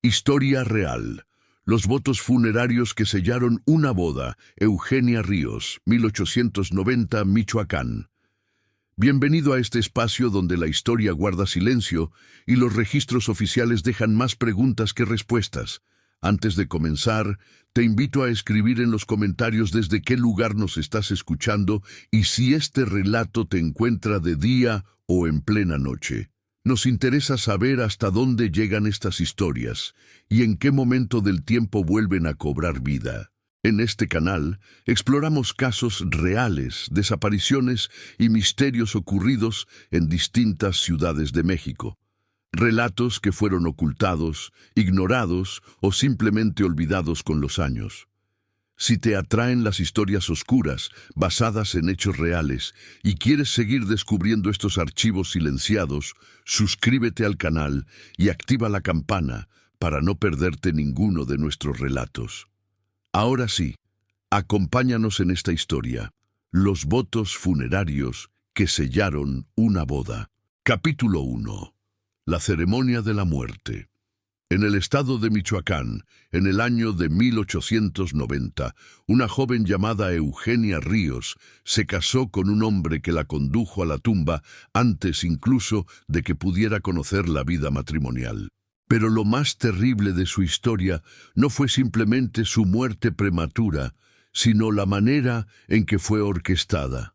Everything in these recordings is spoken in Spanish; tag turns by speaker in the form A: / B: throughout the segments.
A: Historia real. Los votos funerarios que sellaron una boda. Eugenia Ríos, 1890, Michoacán. Bienvenido a este espacio donde la historia guarda silencio y los registros oficiales dejan más preguntas que respuestas. Antes de comenzar, te invito a escribir en los comentarios desde qué lugar nos estás escuchando y si este relato te encuentra de día o en plena noche. Nos interesa saber hasta dónde llegan estas historias y en qué momento del tiempo vuelven a cobrar vida. En este canal exploramos casos reales, desapariciones y misterios ocurridos en distintas ciudades de México. Relatos que fueron ocultados, ignorados o simplemente olvidados con los años. Si te atraen las historias oscuras, basadas en hechos reales, y quieres seguir descubriendo estos archivos silenciados, suscríbete al canal y activa la campana para no perderte ninguno de nuestros relatos. Ahora sí, acompáñanos en esta historia. Los votos funerarios que sellaron una boda. Capítulo 1. La ceremonia de la muerte. En el estado de Michoacán, en el año de 1890, una joven llamada Eugenia Ríos se casó con un hombre que la condujo a la tumba antes incluso de que pudiera conocer la vida matrimonial. Pero lo más terrible de su historia no fue simplemente su muerte prematura, sino la manera en que fue orquestada.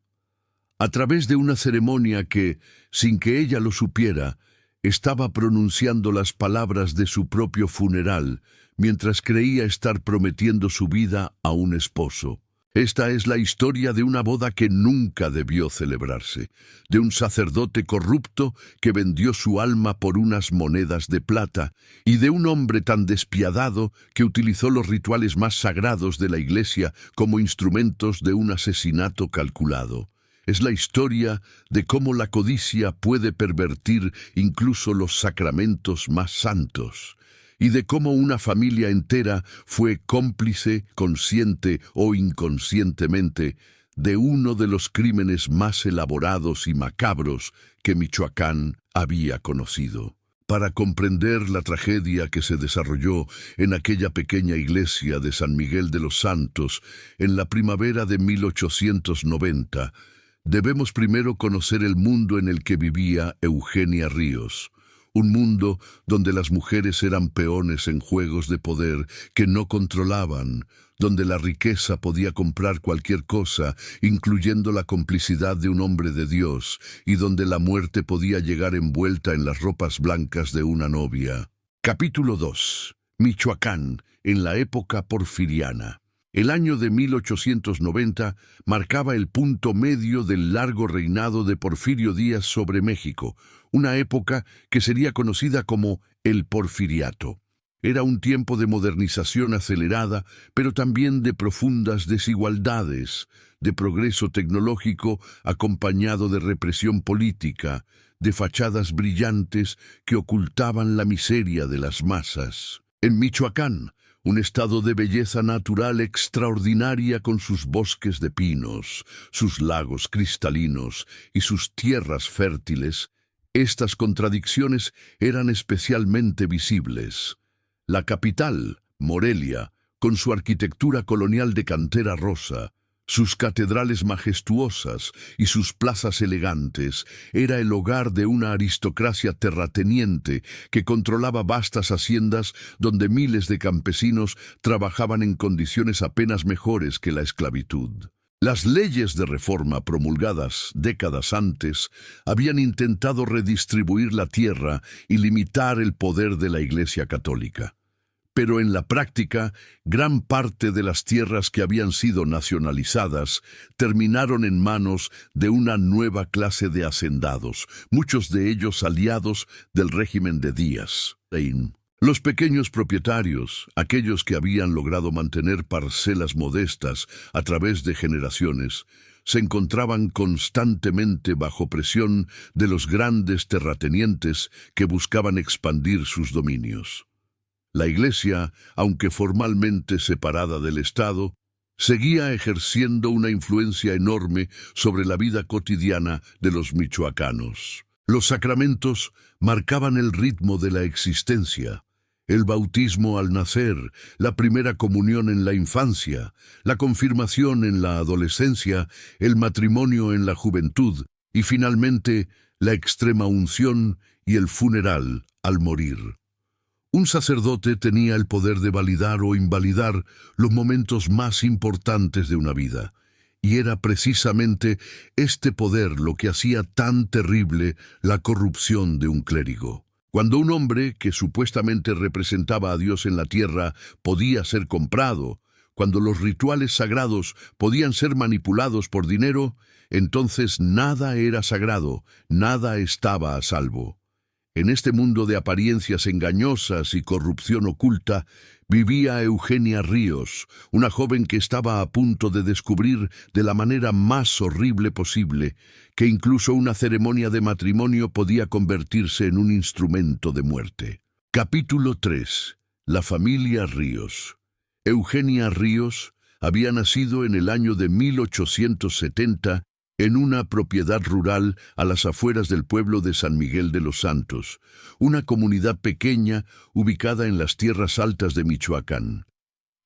A: A través de una ceremonia que, sin que ella lo supiera, estaba pronunciando las palabras de su propio funeral, mientras creía estar prometiendo su vida a un esposo. Esta es la historia de una boda que nunca debió celebrarse, de un sacerdote corrupto que vendió su alma por unas monedas de plata, y de un hombre tan despiadado que utilizó los rituales más sagrados de la Iglesia como instrumentos de un asesinato calculado. Es la historia de cómo la codicia puede pervertir incluso los sacramentos más santos, y de cómo una familia entera fue cómplice, consciente o inconscientemente, de uno de los crímenes más elaborados y macabros que Michoacán había conocido. Para comprender la tragedia que se desarrolló en aquella pequeña iglesia de San Miguel de los Santos en la primavera de 1890, debemos primero conocer el mundo en el que vivía Eugenia Ríos, un mundo donde las mujeres eran peones en juegos de poder que no controlaban, donde la riqueza podía comprar cualquier cosa, incluyendo la complicidad de un hombre de Dios, y donde la muerte podía llegar envuelta en las ropas blancas de una novia. Capítulo 2. Michoacán, en la época porfiriana. El año de 1890 marcaba el punto medio del largo reinado de Porfirio Díaz sobre México, una época que sería conocida como el Porfiriato. Era un tiempo de modernización acelerada, pero también de profundas desigualdades, de progreso tecnológico acompañado de represión política, de fachadas brillantes que ocultaban la miseria de las masas. En Michoacán, un estado de belleza natural extraordinaria con sus bosques de pinos, sus lagos cristalinos y sus tierras fértiles, estas contradicciones eran especialmente visibles. La capital, Morelia, con su arquitectura colonial de cantera rosa, sus catedrales majestuosas y sus plazas elegantes, era el hogar de una aristocracia terrateniente que controlaba vastas haciendas donde miles de campesinos trabajaban en condiciones apenas mejores que la esclavitud. Las leyes de reforma promulgadas décadas antes habían intentado redistribuir la tierra y limitar el poder de la Iglesia Católica. Pero en la práctica, gran parte de las tierras que habían sido nacionalizadas terminaron en manos de una nueva clase de hacendados, muchos de ellos aliados del régimen de Díaz. Los pequeños propietarios, aquellos que habían logrado mantener parcelas modestas a través de generaciones, se encontraban constantemente bajo presión de los grandes terratenientes que buscaban expandir sus dominios. La Iglesia, aunque formalmente separada del Estado, seguía ejerciendo una influencia enorme sobre la vida cotidiana de los michoacanos. Los sacramentos marcaban el ritmo de la existencia. El bautismo al nacer, la primera comunión en la infancia, la confirmación en la adolescencia, el matrimonio en la juventud y finalmente la extrema unción y el funeral al morir. Un sacerdote tenía el poder de validar o invalidar los momentos más importantes de una vida, y era precisamente este poder lo que hacía tan terrible la corrupción de un clérigo. Cuando un hombre que supuestamente representaba a Dios en la tierra podía ser comprado, cuando los rituales sagrados podían ser manipulados por dinero, entonces nada era sagrado, nada estaba a salvo. En este mundo de apariencias engañosas y corrupción oculta, vivía Eugenia Ríos, una joven que estaba a punto de descubrir de la manera más horrible posible que incluso una ceremonia de matrimonio podía convertirse en un instrumento de muerte. Capítulo 3. La familia Ríos. Eugenia Ríos había nacido en el año de 1870 en una propiedad rural a las afueras del pueblo de San Miguel de los Santos, una comunidad pequeña ubicada en las tierras altas de Michoacán.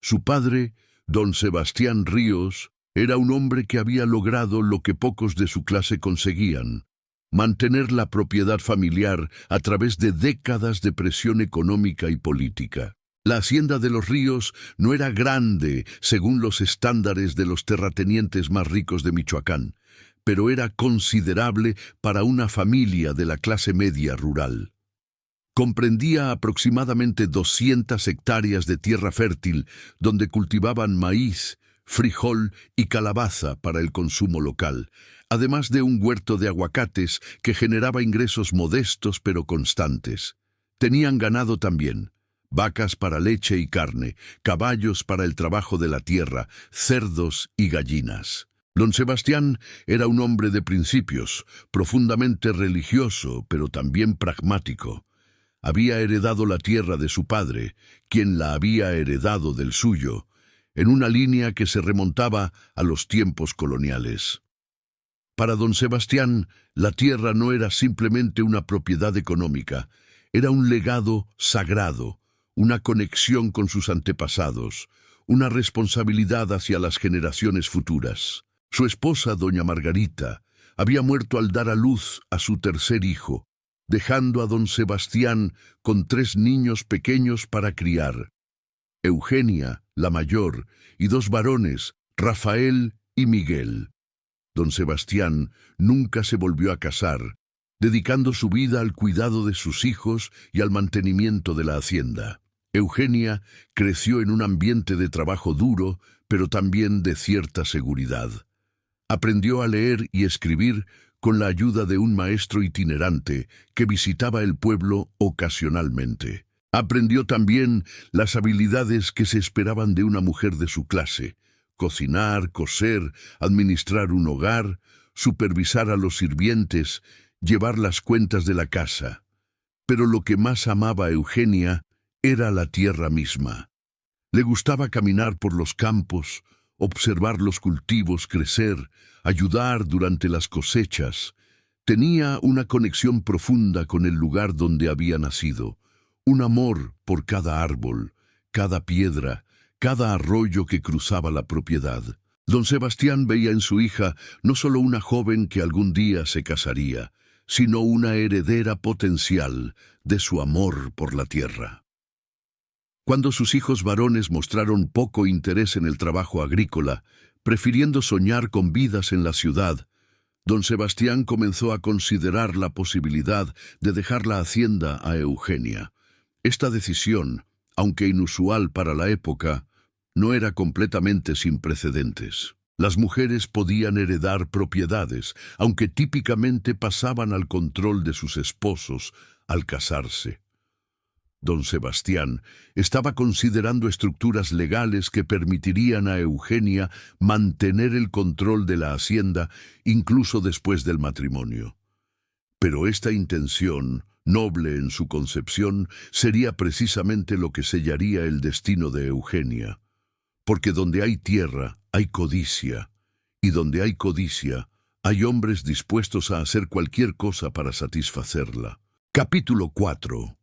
A: Su padre, don Sebastián Ríos, era un hombre que había logrado lo que pocos de su clase conseguían: mantener la propiedad familiar a través de décadas de presión económica y política. La hacienda de los Ríos no era grande según los estándares de los terratenientes más ricos de Michoacán, pero era considerable para una familia de la clase media rural. Comprendía aproximadamente 200 hectáreas de tierra fértil donde cultivaban maíz, frijol y calabaza para el consumo local, además de un huerto de aguacates que generaba ingresos modestos pero constantes. Tenían ganado también: vacas para leche y carne, caballos para el trabajo de la tierra, cerdos y gallinas. Don Sebastián era un hombre de principios, profundamente religioso, pero también pragmático. Había heredado la tierra de su padre, quien la había heredado del suyo, en una línea que se remontaba a los tiempos coloniales. Para don Sebastián, la tierra no era simplemente una propiedad económica, era un legado sagrado, una conexión con sus antepasados, una responsabilidad hacia las generaciones futuras. Su esposa, doña Margarita, había muerto al dar a luz a su tercer hijo, dejando a don Sebastián con 3 niños pequeños para criar: Eugenia, la mayor, y 2 varones, Rafael y Miguel. Don Sebastián nunca se volvió a casar, dedicando su vida al cuidado de sus hijos y al mantenimiento de la hacienda. Eugenia creció en un ambiente de trabajo duro, pero también de cierta seguridad. Aprendió a leer y escribir con la ayuda de un maestro itinerante que visitaba el pueblo ocasionalmente. Aprendió también las habilidades que se esperaban de una mujer de su clase: cocinar, coser, administrar un hogar, supervisar a los sirvientes, llevar las cuentas de la casa. Pero lo que más amaba Eugenia era la tierra misma. Le gustaba caminar por los campos, observar los cultivos crecer, ayudar durante las cosechas. Tenía una conexión profunda con el lugar donde había nacido, un amor por cada árbol, cada piedra, cada arroyo que cruzaba la propiedad. Don Sebastián veía en su hija no solo una joven que algún día se casaría, sino una heredera potencial de su amor por la tierra. Cuando sus hijos varones mostraron poco interés en el trabajo agrícola, prefiriendo soñar con vidas en la ciudad, don Sebastián comenzó a considerar la posibilidad de dejar la hacienda a Eugenia. Esta decisión, aunque inusual para la época, no era completamente sin precedentes. Las mujeres podían heredar propiedades, aunque típicamente pasaban al control de sus esposos al casarse. Don Sebastián estaba considerando estructuras legales que permitirían a Eugenia mantener el control de la hacienda incluso después del matrimonio. Pero esta intención, noble en su concepción, sería precisamente lo que sellaría el destino de Eugenia. Porque donde hay tierra, hay codicia, y donde hay codicia, hay hombres dispuestos a hacer cualquier cosa para satisfacerla. Capítulo 4.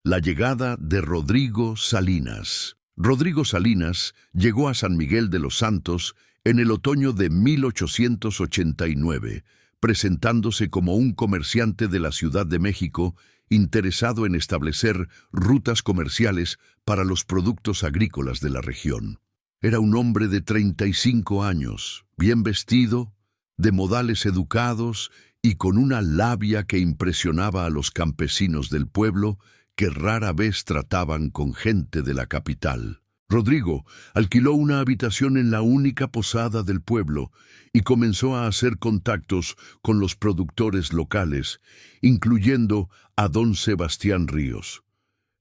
A: La llegada de Rodrigo Salinas. Rodrigo Salinas llegó a San Miguel de los Santos en el otoño de 1889, presentándose como un comerciante de la Ciudad de México interesado en establecer rutas comerciales para los productos agrícolas de la región. Era un hombre de 35 años, bien vestido, de modales educados y con una labia que impresionaba a los campesinos del pueblo que rara vez trataban con gente de la capital. Rodrigo alquiló una habitación en la única posada del pueblo y comenzó a hacer contactos con los productores locales, incluyendo a don Sebastián Ríos.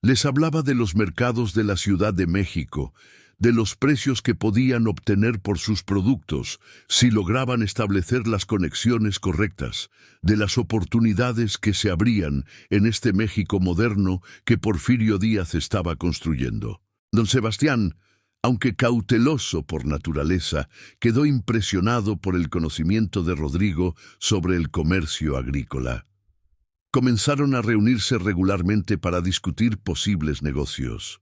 A: Les hablaba de los mercados de la Ciudad de México, de los precios que podían obtener por sus productos si lograban establecer las conexiones correctas, de las oportunidades que se abrían en este México moderno que Porfirio Díaz estaba construyendo. Don Sebastián, aunque cauteloso por naturaleza, quedó impresionado por el conocimiento de Rodrigo sobre el comercio agrícola. Comenzaron a reunirse regularmente para discutir posibles negocios.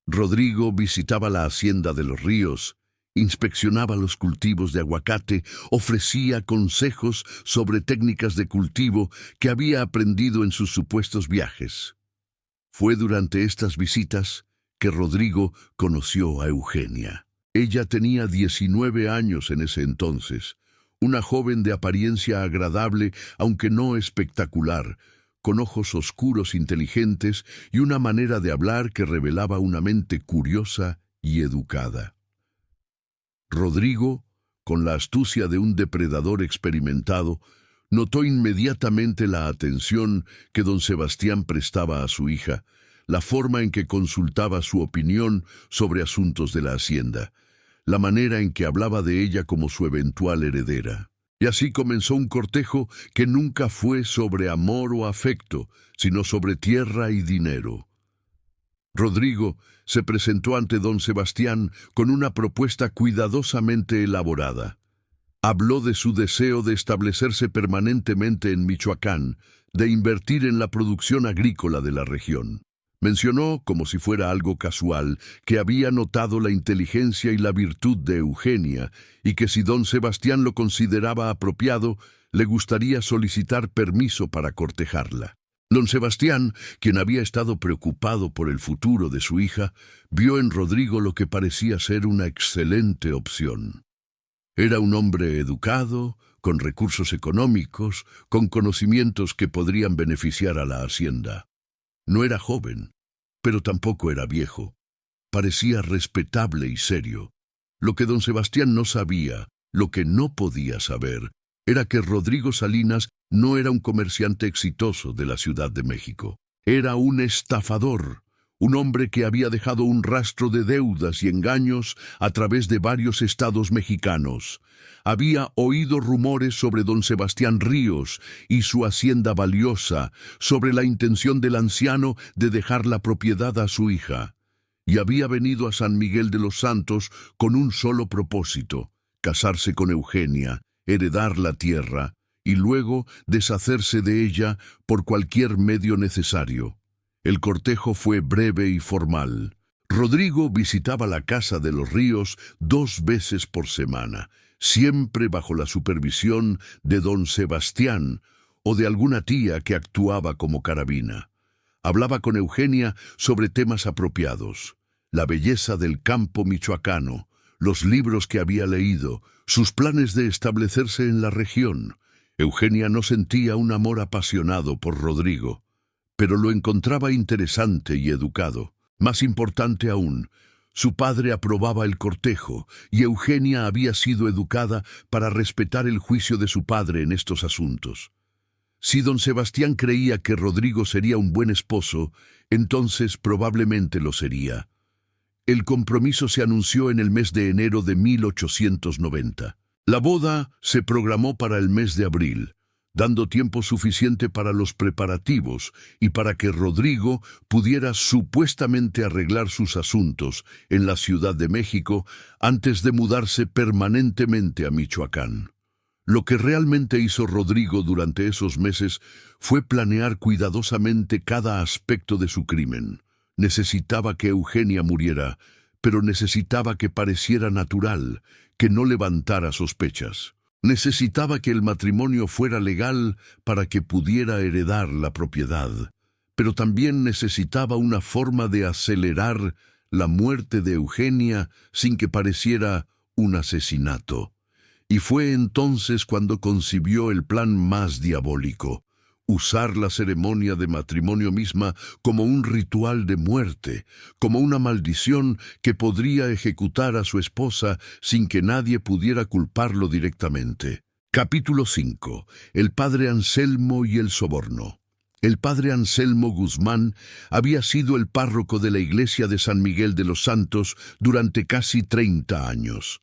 A: Rodrigo visitaba la hacienda de los Ríos, inspeccionaba los cultivos de aguacate, ofrecía consejos sobre técnicas de cultivo que había aprendido en sus supuestos viajes. Fue durante estas visitas que Rodrigo conoció a Eugenia. Ella tenía 19 años en ese entonces, una joven de apariencia agradable, aunque no espectacular, con ojos oscuros inteligentes y una manera de hablar que revelaba una mente curiosa y educada. Rodrigo, con la astucia de un depredador experimentado, notó inmediatamente la atención que don Sebastián prestaba a su hija, la forma en que consultaba su opinión sobre asuntos de la hacienda, la manera en que hablaba de ella como su eventual heredera. Y así comenzó un cortejo que nunca fue sobre amor o afecto, sino sobre tierra y dinero. Rodrigo se presentó ante don Sebastián con una propuesta cuidadosamente elaborada. Habló de su deseo de establecerse permanentemente en Michoacán, de invertir en la producción agrícola de la región. Mencionó, como si fuera algo casual, que había notado la inteligencia y la virtud de Eugenia, y que si don Sebastián lo consideraba apropiado, le gustaría solicitar permiso para cortejarla. Don Sebastián, quien había estado preocupado por el futuro de su hija, vio en Rodrigo lo que parecía ser una excelente opción. Era un hombre educado, con recursos económicos, con conocimientos que podrían beneficiar a la hacienda. No era joven, pero tampoco era viejo. Parecía respetable y serio. Lo que don Sebastián no sabía, lo que no podía saber, era que Rodrigo Salinas no era un comerciante exitoso de la Ciudad de México. Era un estafador, un hombre que había dejado un rastro de deudas y engaños a través de varios estados mexicanos. Había oído rumores sobre don Sebastián Ríos y su hacienda valiosa, sobre la intención del anciano de dejar la propiedad a su hija. Y había venido a San Miguel de los Santos con un solo propósito: casarse con Eugenia, heredar la tierra y luego deshacerse de ella por cualquier medio necesario. El cortejo fue breve y formal. Rodrigo visitaba la casa de los Ríos 2 veces por semana, siempre bajo la supervisión de don Sebastián o de alguna tía que actuaba como carabina. Hablaba con Eugenia sobre temas apropiados: la belleza del campo michoacano, los libros que había leído, sus planes de establecerse en la región. Eugenia no sentía un amor apasionado por Rodrigo, pero lo encontraba interesante y educado. Más importante aún, su padre aprobaba el cortejo y Eugenia había sido educada para respetar el juicio de su padre en estos asuntos. Si don Sebastián creía que Rodrigo sería un buen esposo, entonces probablemente lo sería. El compromiso se anunció en el mes de enero de 1890. La boda se programó para el mes de abril, dando tiempo suficiente para los preparativos y para que Rodrigo pudiera supuestamente arreglar sus asuntos en la Ciudad de México antes de mudarse permanentemente a Michoacán. Lo que realmente hizo Rodrigo durante esos meses fue planear cuidadosamente cada aspecto de su crimen. Necesitaba que Eugenia muriera, pero necesitaba que pareciera natural, que no levantara sospechas. Necesitaba que el matrimonio fuera legal para que pudiera heredar la propiedad, pero también necesitaba una forma de acelerar la muerte de Eugenia sin que pareciera un asesinato. Y fue entonces cuando concibió el plan más diabólico: usar la ceremonia de matrimonio misma como un ritual de muerte, como una maldición que podría ejecutar a su esposa sin que nadie pudiera culparlo directamente. Capítulo 5. El padre Anselmo y el soborno. El padre Anselmo Guzmán había sido el párroco de la iglesia de San Miguel de los Santos durante casi 30 años.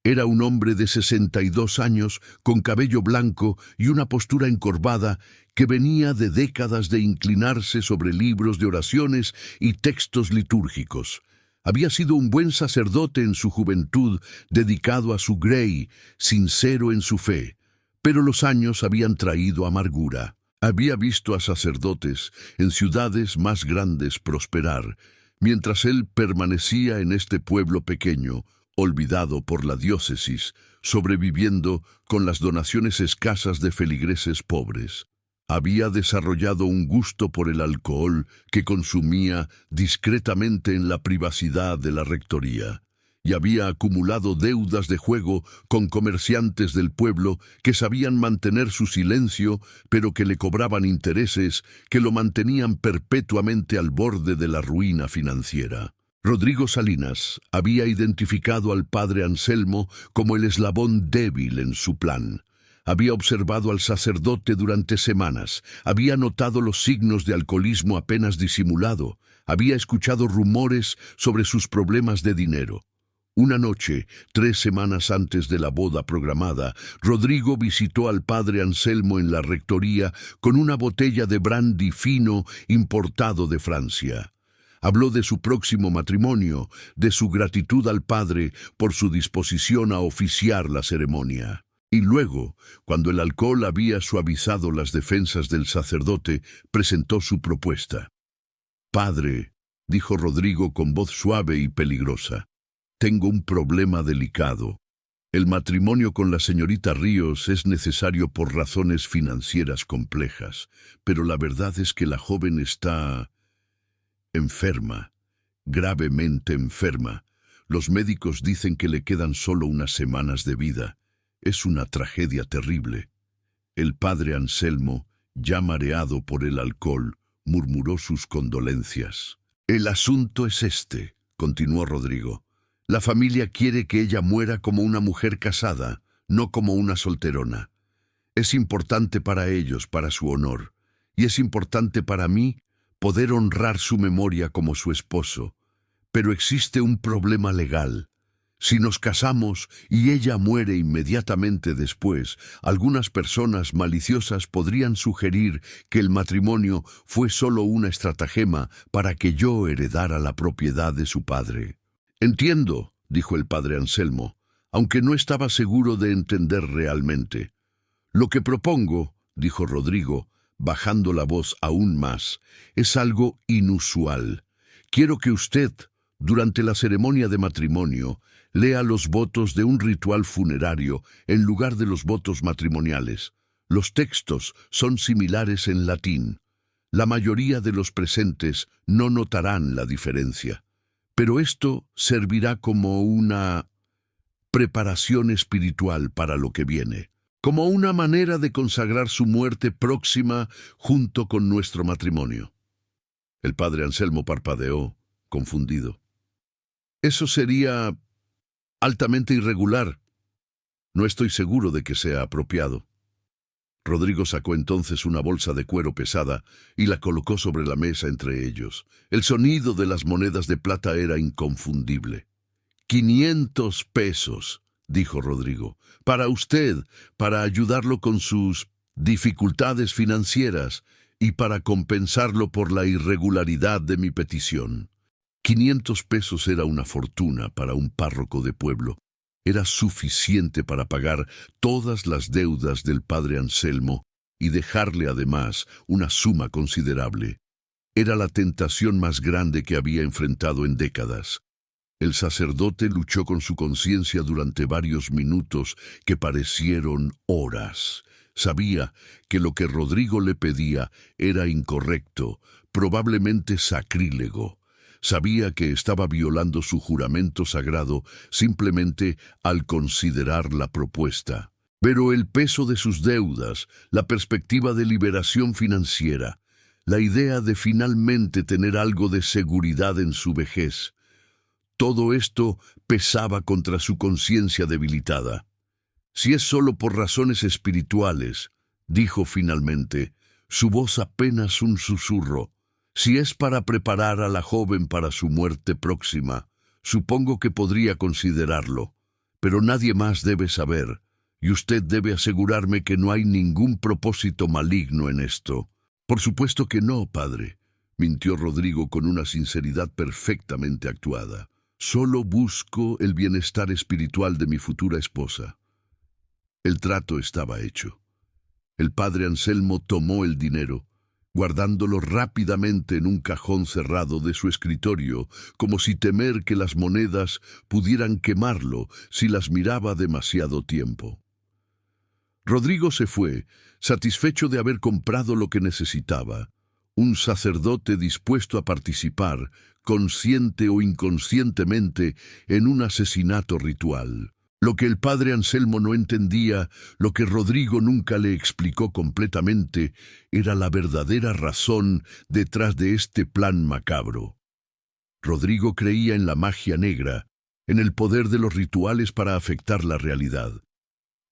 A: Era un hombre de 62 años, con cabello blanco y una postura encorvada, que venía de décadas de inclinarse sobre libros de oraciones y textos litúrgicos. Había sido un buen sacerdote en su juventud, dedicado a su grey, sincero en su fe, pero los años habían traído amargura. Había visto a sacerdotes en ciudades más grandes prosperar, mientras él permanecía en este pueblo pequeño, olvidado por la diócesis, sobreviviendo con las donaciones escasas de feligreses pobres. Había desarrollado un gusto por el alcohol que consumía discretamente en la privacidad de la rectoría, y había acumulado deudas de juego con comerciantes del pueblo que sabían mantener su silencio, pero que le cobraban intereses que lo mantenían perpetuamente al borde de la ruina financiera. Rodrigo Salinas había identificado al padre Anselmo como el eslabón débil en su plan. Había observado al sacerdote durante semanas, había notado los signos de alcoholismo apenas disimulado, había escuchado rumores sobre sus problemas de dinero. Una noche, 3 semanas antes de la boda programada, Rodrigo visitó al padre Anselmo en la rectoría con una botella de brandy fino importado de Francia. Habló de su próximo matrimonio, de su gratitud al padre por su disposición a oficiar la ceremonia. Y luego, cuando el alcohol había suavizado las defensas del sacerdote, presentó su propuesta. «Padre», dijo Rodrigo con voz suave y peligrosa, «tengo un problema delicado. El matrimonio con la señorita Ríos es necesario por razones financieras complejas, pero la verdad es que la joven está enferma, gravemente enferma. Los médicos dicen que le quedan solo unas semanas de vida. Es una tragedia terrible». El padre Anselmo, ya mareado por el alcohol, murmuró sus condolencias. «El asunto es este», continuó Rodrigo. «La familia quiere que ella muera como una mujer casada, no como una solterona. Es importante para ellos, para su honor, y es importante para mí poder honrar su memoria como su esposo. Pero existe un problema legal. Si nos casamos y ella muere inmediatamente después, algunas personas maliciosas podrían sugerir que el matrimonio fue solo una estratagema para que yo heredara la propiedad de su padre». «Entiendo», dijo el padre Anselmo, aunque no estaba seguro de entender realmente. «Lo que propongo», dijo Rodrigo, bajando la voz aún más, «es algo inusual. Quiero que usted, durante la ceremonia de matrimonio, lea los votos de un ritual funerario en lugar de los votos matrimoniales. Los textos son similares en latín. La mayoría de los presentes no notarán la diferencia. Pero esto servirá como una preparación espiritual para lo que viene, como una manera de consagrar su muerte próxima junto con nuestro matrimonio». El padre Anselmo parpadeó, confundido. «Eso sería altamente irregular. No estoy seguro de que sea apropiado». Rodrigo sacó entonces una bolsa de cuero pesada y la colocó sobre la mesa entre ellos. El sonido de las monedas de plata era inconfundible. «500 pesos», dijo Rodrigo, «para usted, para ayudarlo con sus dificultades financieras y para compensarlo por la irregularidad de mi petición». 500 pesos era una fortuna para un párroco de pueblo. era suficiente para pagar todas las deudas del padre Anselmo y dejarle además una suma considerable. Era la tentación más grande que había enfrentado en décadas. El sacerdote luchó con su conciencia durante varios minutos que parecieron horas. Sabía que lo que Rodrigo le pedía era incorrecto, probablemente sacrílego. Sabía que estaba violando su juramento sagrado simplemente al considerar la propuesta. Pero el peso de sus deudas, la perspectiva de liberación financiera, la idea de finalmente tener algo de seguridad en su vejez, todo esto pesaba contra su conciencia debilitada. Si es solo por razones espirituales, dijo finalmente, su voz apenas un susurro, si es para preparar a la joven para su muerte próxima, supongo que podría considerarlo, pero nadie más debe saber, y usted debe asegurarme que no hay ningún propósito maligno en esto. Por supuesto que no, padre, mintió Rodrigo con una sinceridad perfectamente actuada. Solo busco el bienestar espiritual de mi futura esposa. El trato estaba hecho. El padre Anselmo tomó el dinero, guardándolo rápidamente en un cajón cerrado de su escritorio, como si temer que las monedas pudieran quemarlo si las miraba demasiado tiempo. Rodrigo se fue, satisfecho de haber comprado lo que necesitaba. Un sacerdote dispuesto a participar, consciente o inconscientemente, en un asesinato ritual. Lo que el padre Anselmo no entendía, lo que Rodrigo nunca le explicó completamente, era la verdadera razón detrás de este plan macabro. Rodrigo creía en la magia negra, en el poder de los rituales para afectar la realidad.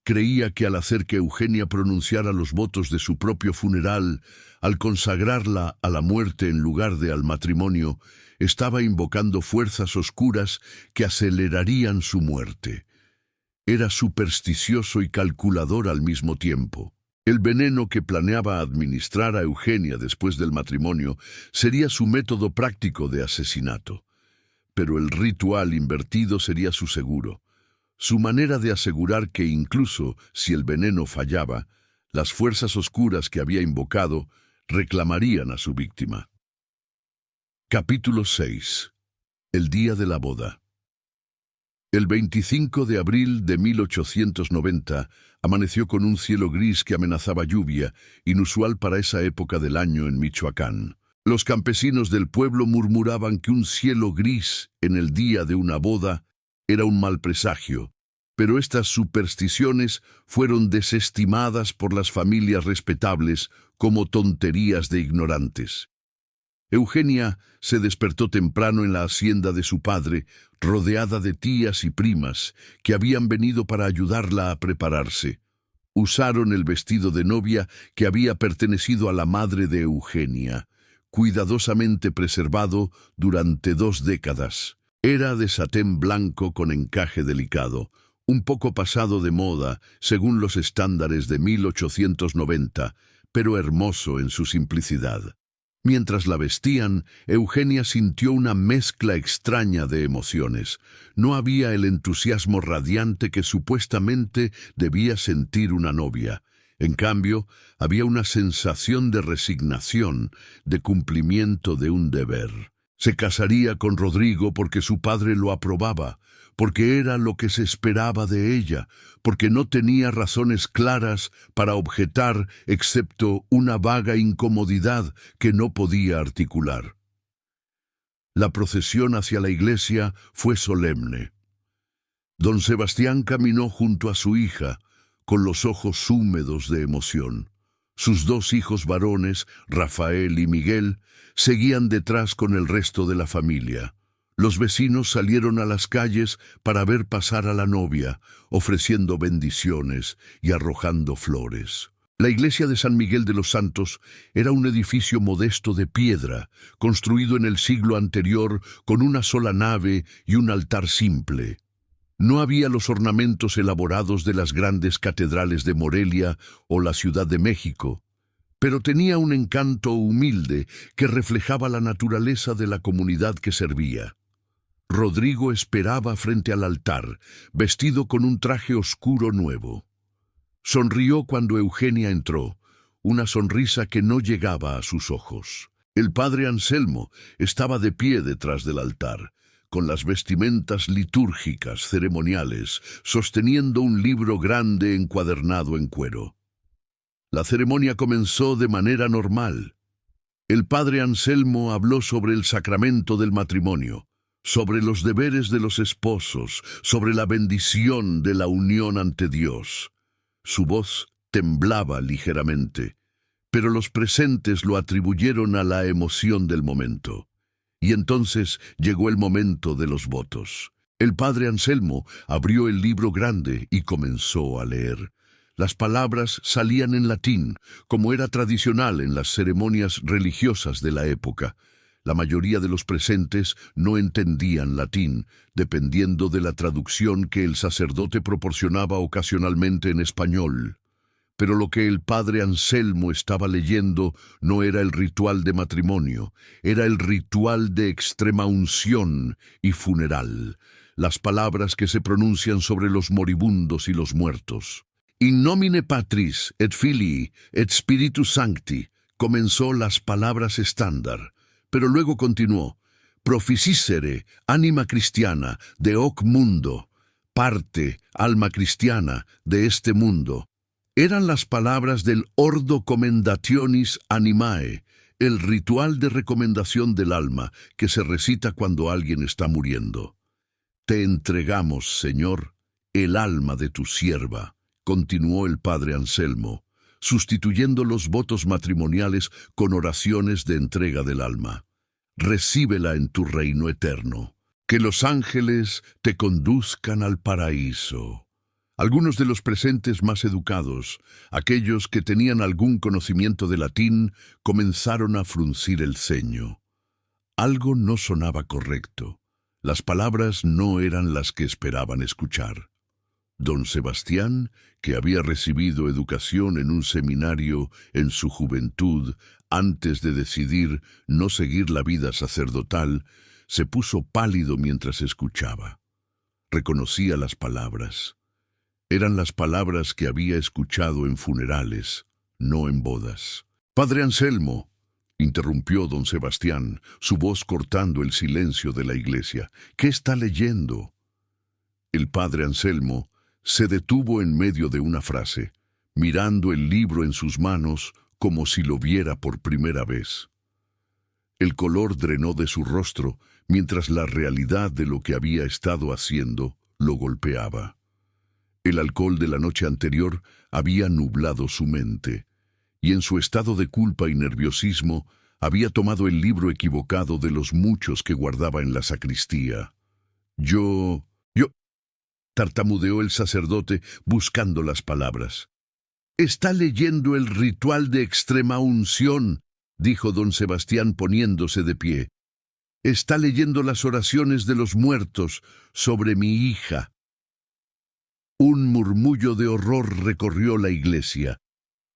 A: Creía que al hacer que Eugenia pronunciara los votos de su propio funeral, al consagrarla a la muerte en lugar de al matrimonio, estaba invocando fuerzas oscuras que acelerarían su muerte. Era supersticioso y calculador al mismo tiempo. El veneno que planeaba administrar a Eugenia después del matrimonio sería su método práctico de asesinato. Pero el ritual invertido sería su seguro. Su manera de asegurar que incluso si el veneno fallaba, las fuerzas oscuras que había invocado reclamarían a su víctima. Capítulo 6. El día de la boda. El 25 de abril de 1890 amaneció con un cielo gris que amenazaba lluvia, inusual para esa época del año en Michoacán. Los campesinos del pueblo murmuraban que un cielo gris en el día de una boda era un mal presagio, pero estas supersticiones fueron desestimadas por las familias respetables como tonterías de ignorantes. Eugenia se despertó temprano en la hacienda de su padre, rodeada de tías y primas que habían venido para ayudarla a prepararse. Usaron el vestido de novia que había pertenecido a la madre de Eugenia, cuidadosamente preservado durante 2 décadas. Era de satén blanco con encaje delicado, un poco pasado de moda según los estándares de 1890, pero hermoso en su simplicidad. Mientras la vestían, Eugenia sintió una mezcla extraña de emociones. No había el entusiasmo radiante que supuestamente debía sentir una novia. En cambio, había una sensación de resignación, de cumplimiento de un deber. Se casaría con Rodrigo porque su padre lo aprobaba, porque era lo que se esperaba de ella, porque no tenía razones claras para objetar excepto una vaga incomodidad que no podía articular. La procesión hacia la iglesia fue solemne. Don Sebastián caminó junto a su hija, con los ojos húmedos de emoción. Sus 2 hijos varones, Rafael y Miguel, seguían detrás con el resto de la familia. Los vecinos salieron a las calles para ver pasar a la novia, ofreciendo bendiciones y arrojando flores. La iglesia de San Miguel de los Santos era un edificio modesto de piedra, construido en el siglo anterior con una sola nave y un altar simple. No había los ornamentos elaborados de las grandes catedrales de Morelia o la Ciudad de México, pero tenía un encanto humilde que reflejaba la naturaleza de la comunidad que servía. Rodrigo esperaba frente al altar, vestido con un traje oscuro nuevo. Sonrió cuando Eugenia entró, una sonrisa que no llegaba a sus ojos. El padre Anselmo estaba de pie detrás del altar, con las vestimentas litúrgicas ceremoniales, sosteniendo un libro grande encuadernado en cuero. La ceremonia comenzó de manera normal. El padre Anselmo habló sobre el sacramento del matrimonio, sobre los deberes de los esposos, sobre la bendición de la unión ante Dios. Su voz temblaba ligeramente, pero los presentes lo atribuyeron a la emoción del momento. Y entonces llegó el momento de los votos. El padre Anselmo abrió el libro grande y comenzó a leer. Las palabras salían en latín, como era tradicional en las ceremonias religiosas de la época. La mayoría de los presentes no entendían latín, dependiendo de la traducción que el sacerdote proporcionaba ocasionalmente en español. Pero lo que el padre Anselmo estaba leyendo no era el ritual de matrimonio, era el ritual de extremaunción y funeral, las palabras que se pronuncian sobre los moribundos y los muertos. In nomine Patris, et Filii, et Spiritus Sancti, comenzó las palabras estándar, pero luego continuó, proficissere, anima cristiana, de hoc mundo, parte, alma cristiana, de este mundo. Eran las palabras del Ordo Commendationis Animae, el ritual de recomendación del alma que se recita cuando alguien está muriendo. Te entregamos, Señor, el alma de tu sierva, continuó el padre Anselmo, sustituyendo los votos matrimoniales con oraciones de entrega del alma. Recíbela en tu reino eterno. Que los ángeles te conduzcan al paraíso. Algunos de los presentes más educados, aquellos que tenían algún conocimiento de latín, comenzaron a fruncir el ceño. Algo no sonaba correcto. Las palabras no eran las que esperaban escuchar. Don Sebastián, que había recibido educación en un seminario en su juventud, antes de decidir no seguir la vida sacerdotal, se puso pálido mientras escuchaba. Reconocía las palabras. Eran las palabras que había escuchado en funerales, no en bodas. «Padre Anselmo», interrumpió don Sebastián, su voz cortando el silencio de la iglesia, «¿qué está leyendo?» El padre Anselmo se detuvo en medio de una frase, mirando el libro en sus manos como si lo viera por primera vez. El color drenó de su rostro mientras la realidad de lo que había estado haciendo lo golpeaba. El alcohol de la noche anterior había nublado su mente, y en su estado de culpa y nerviosismo había tomado el libro equivocado de los muchos que guardaba en la sacristía. Yo, tartamudeó el sacerdote buscando las palabras. «Está leyendo el ritual de extrema unción», dijo don Sebastián poniéndose de pie. «Está leyendo las oraciones de los muertos sobre mi hija». Un murmullo de horror recorrió la iglesia.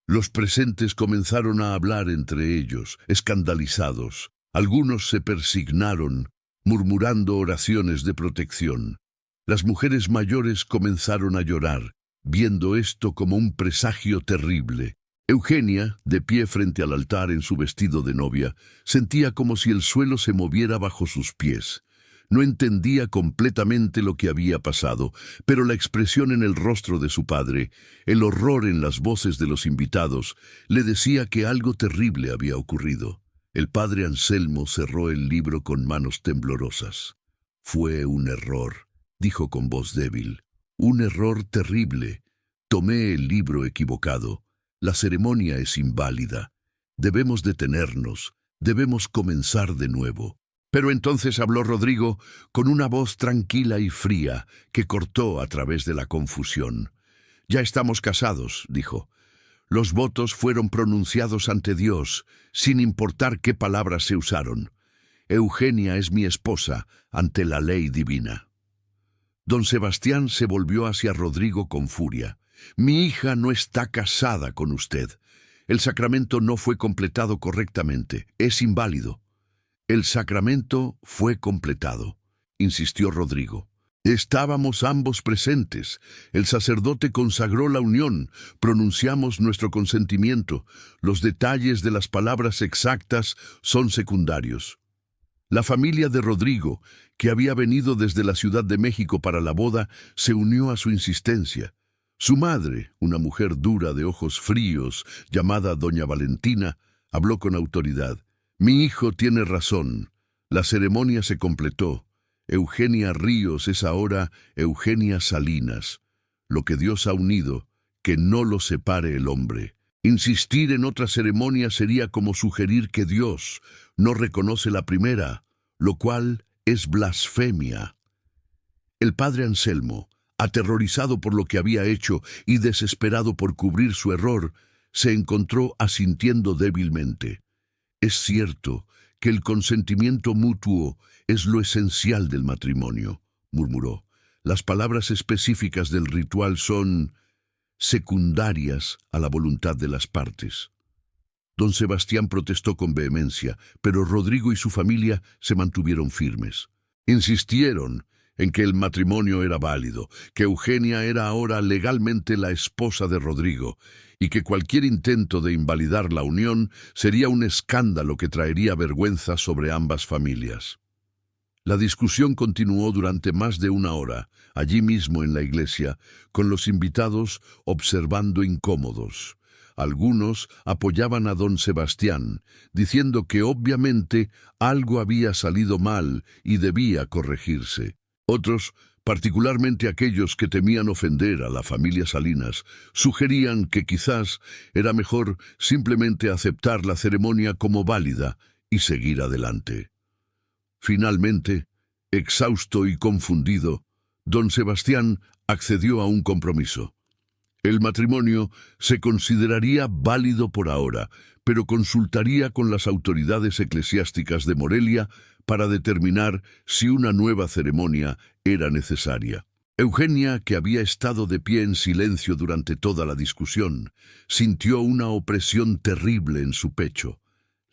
A: Los presentes comenzaron a hablar entre ellos, escandalizados. Algunos se persignaron, murmurando oraciones de protección. Las mujeres mayores comenzaron a llorar, viendo esto como un presagio terrible. Eugenia, de pie frente al altar en su vestido de novia, sentía como si el suelo se moviera bajo sus pies. No entendía completamente lo que había pasado, pero la expresión en el rostro de su padre, el horror en las voces de los invitados, le decía que algo terrible había ocurrido. El padre Anselmo cerró el libro con manos temblorosas. «Fue un error», dijo con voz débil. «Un error terrible. Tomé el libro equivocado. La ceremonia es inválida. Debemos detenernos. Debemos comenzar de nuevo». Pero entonces habló Rodrigo con una voz tranquila y fría que cortó a través de la confusión. «Ya estamos casados», dijo. «Los votos fueron pronunciados ante Dios, sin importar qué palabras se usaron. Eugenia es mi esposa ante la ley divina». Don Sebastián se volvió hacia Rodrigo con furia. «Mi hija no está casada con usted. El sacramento no fue completado correctamente. Es inválido». El sacramento fue completado, insistió Rodrigo. Estábamos ambos presentes. El sacerdote consagró la unión, pronunciamos nuestro consentimiento. Los detalles de las palabras exactas son secundarios. La familia de Rodrigo, que había venido desde la Ciudad de México para la boda, se unió a su insistencia. Su madre, una mujer dura de ojos fríos, llamada doña Valentina, habló con autoridad. Mi hijo tiene razón. La ceremonia se completó. Eugenia Ríos es ahora Eugenia Salinas. Lo que Dios ha unido, que no lo separe el hombre. Insistir en otra ceremonia sería como sugerir que Dios no reconoce la primera, lo cual es blasfemia. El padre Anselmo, aterrorizado por lo que había hecho y desesperado por cubrir su error, se encontró asintiendo débilmente. Es cierto que el consentimiento mutuo es lo esencial del matrimonio, murmuró. Las palabras específicas del ritual son secundarias a la voluntad de las partes. Don Sebastián protestó con vehemencia, pero Rodrigo y su familia se mantuvieron firmes. Insistieron en que el matrimonio era válido, que Eugenia era ahora legalmente la esposa de Rodrigo, y que cualquier intento de invalidar la unión sería un escándalo que traería vergüenza sobre ambas familias. La discusión continuó durante más de una hora, allí mismo en la iglesia, con los invitados observando incómodos. Algunos apoyaban a don Sebastián, diciendo que obviamente algo había salido mal y debía corregirse. Otros, particularmente aquellos que temían ofender a la familia Salinas, sugerían que quizás era mejor simplemente aceptar la ceremonia como válida y seguir adelante. Finalmente, exhausto y confundido, don Sebastián accedió a un compromiso. El matrimonio se consideraría válido por ahora, pero consultaría con las autoridades eclesiásticas de Morelia para determinar si una nueva ceremonia era necesaria. Eugenia, que había estado de pie en silencio durante toda la discusión, sintió una opresión terrible en su pecho.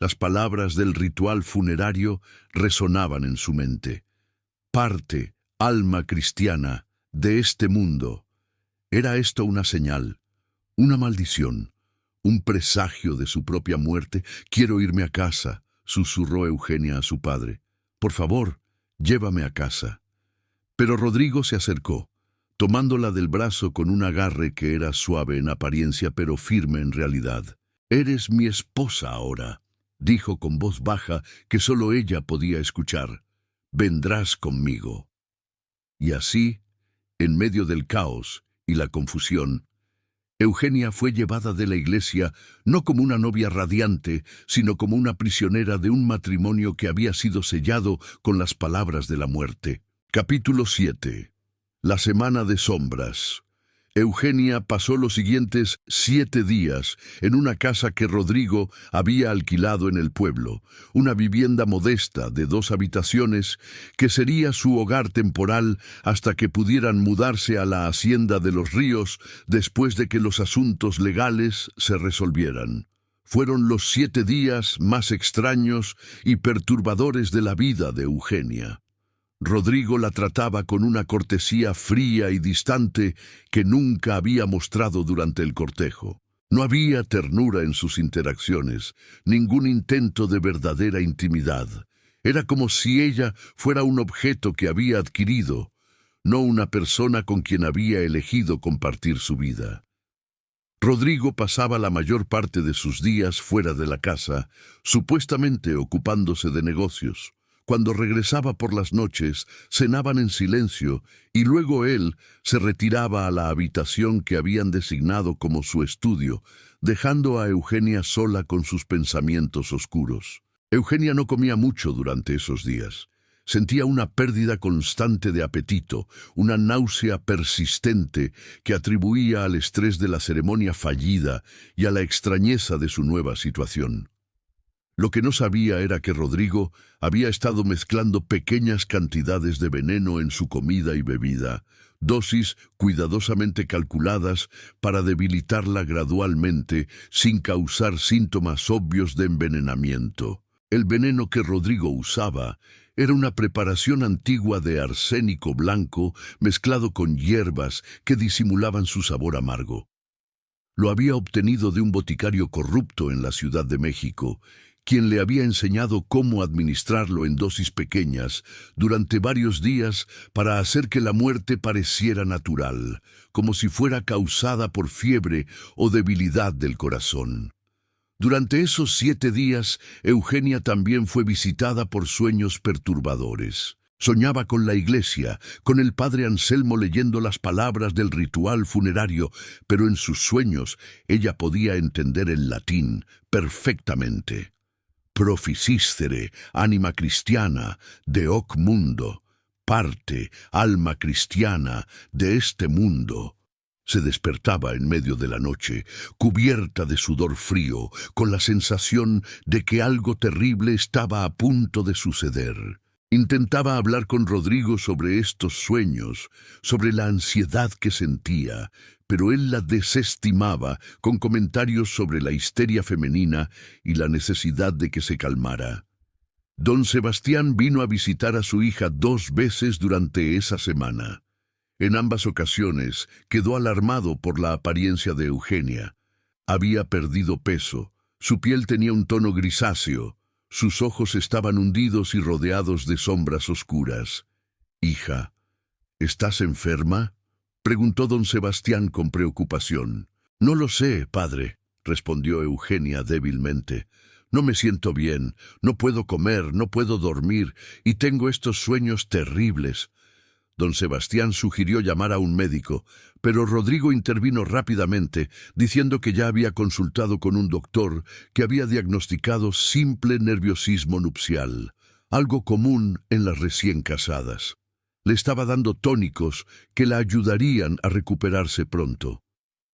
A: Las palabras del ritual funerario resonaban en su mente. Parte, alma cristiana, de este mundo. ¿Era esto una señal, una maldición, un presagio de su propia muerte? Quiero irme a casa, susurró Eugenia a su padre. Por favor, llévame a casa. Pero Rodrigo se acercó, tomándola del brazo con un agarre que era suave en apariencia pero firme en realidad. Eres mi esposa ahora, dijo con voz baja que solo ella podía escuchar. Vendrás conmigo. Y así, en medio del caos y la confusión, Eugenia fue llevada de la iglesia no como una novia radiante, sino como una prisionera de un matrimonio que había sido sellado con las palabras de la muerte. Capítulo 7. La semana de sombras. Eugenia pasó los siguientes 7 días en una casa que Rodrigo había alquilado en el pueblo, una vivienda modesta de 2 habitaciones que sería su hogar temporal hasta que pudieran mudarse a la hacienda de los Ríos después de que los asuntos legales se resolvieran. Fueron los 7 días más extraños y perturbadores de la vida de Eugenia. Rodrigo la trataba con una cortesía fría y distante que nunca había mostrado durante el cortejo. No había ternura en sus interacciones, ningún intento de verdadera intimidad. Era como si ella fuera un objeto que había adquirido, no una persona con quien había elegido compartir su vida. Rodrigo pasaba la mayor parte de sus días fuera de la casa, supuestamente ocupándose de negocios. Cuando regresaba por las noches, cenaban en silencio y luego él se retiraba a la habitación que habían designado como su estudio, dejando a Eugenia sola con sus pensamientos oscuros. Eugenia no comía mucho durante esos días. Sentía una pérdida constante de apetito, una náusea persistente que atribuía al estrés de la ceremonia fallida y a la extrañeza de su nueva situación. Lo que no sabía era que Rodrigo había estado mezclando pequeñas cantidades de veneno en su comida y bebida, dosis cuidadosamente calculadas para debilitarla gradualmente sin causar síntomas obvios de envenenamiento. El veneno que Rodrigo usaba Era una preparación antigua de arsénico blanco mezclado con hierbas que disimulaban su sabor amargo. Lo había obtenido de un boticario corrupto en la Ciudad de México, quien le había enseñado cómo administrarlo en dosis pequeñas durante varios días para hacer que la muerte pareciera natural, como si fuera causada por fiebre o debilidad del corazón. Durante esos 7 días, Eugenia también fue visitada por sueños perturbadores. Soñaba con la iglesia, con el padre Anselmo leyendo las palabras del ritual funerario, pero en sus sueños ella podía entender el latín perfectamente. Proficíscere, anima cristiana, de hoc mundo, parte, alma cristiana, de este mundo. Se despertaba en medio de la noche, cubierta de sudor frío, con la sensación de que algo terrible estaba a punto de suceder. Intentaba hablar con Rodrigo sobre estos sueños, sobre la ansiedad que sentía, pero él la desestimaba con comentarios sobre la histeria femenina y la necesidad de que se calmara. Don Sebastián vino a visitar a su hija 2 veces durante esa semana. En ambas ocasiones quedó alarmado por la apariencia de Eugenia. Había perdido peso, su piel tenía un tono grisáceo, sus ojos estaban hundidos y rodeados de sombras oscuras. «Hija, ¿estás enferma?», preguntó don Sebastián con preocupación. «No lo sé, padre», respondió Eugenia débilmente. «No me siento bien, no puedo comer, no puedo dormir y tengo estos sueños terribles». Don Sebastián sugirió llamar a un médico, pero Rodrigo intervino rápidamente, diciendo que ya había consultado con un doctor que había diagnosticado simple nerviosismo nupcial, algo común en las recién casadas. Le estaba dando tónicos que la ayudarían a recuperarse pronto.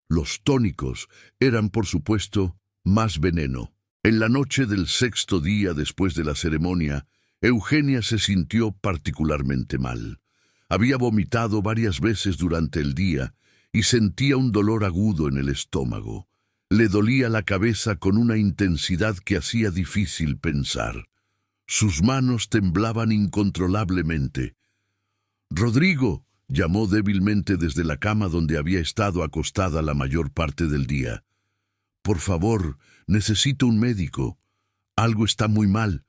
A: Los tónicos eran, por supuesto, más veneno. En la noche del 6º día después de la ceremonia, Eugenia se sintió particularmente mal. Había vomitado varias veces durante el día y sentía un dolor agudo en el estómago. Le dolía la cabeza con una intensidad que hacía difícil pensar. Sus manos temblaban incontrolablemente. «Rodrigo», llamó débilmente desde la cama donde había estado acostada la mayor parte del día. «Por favor, necesito un médico. Algo está muy mal».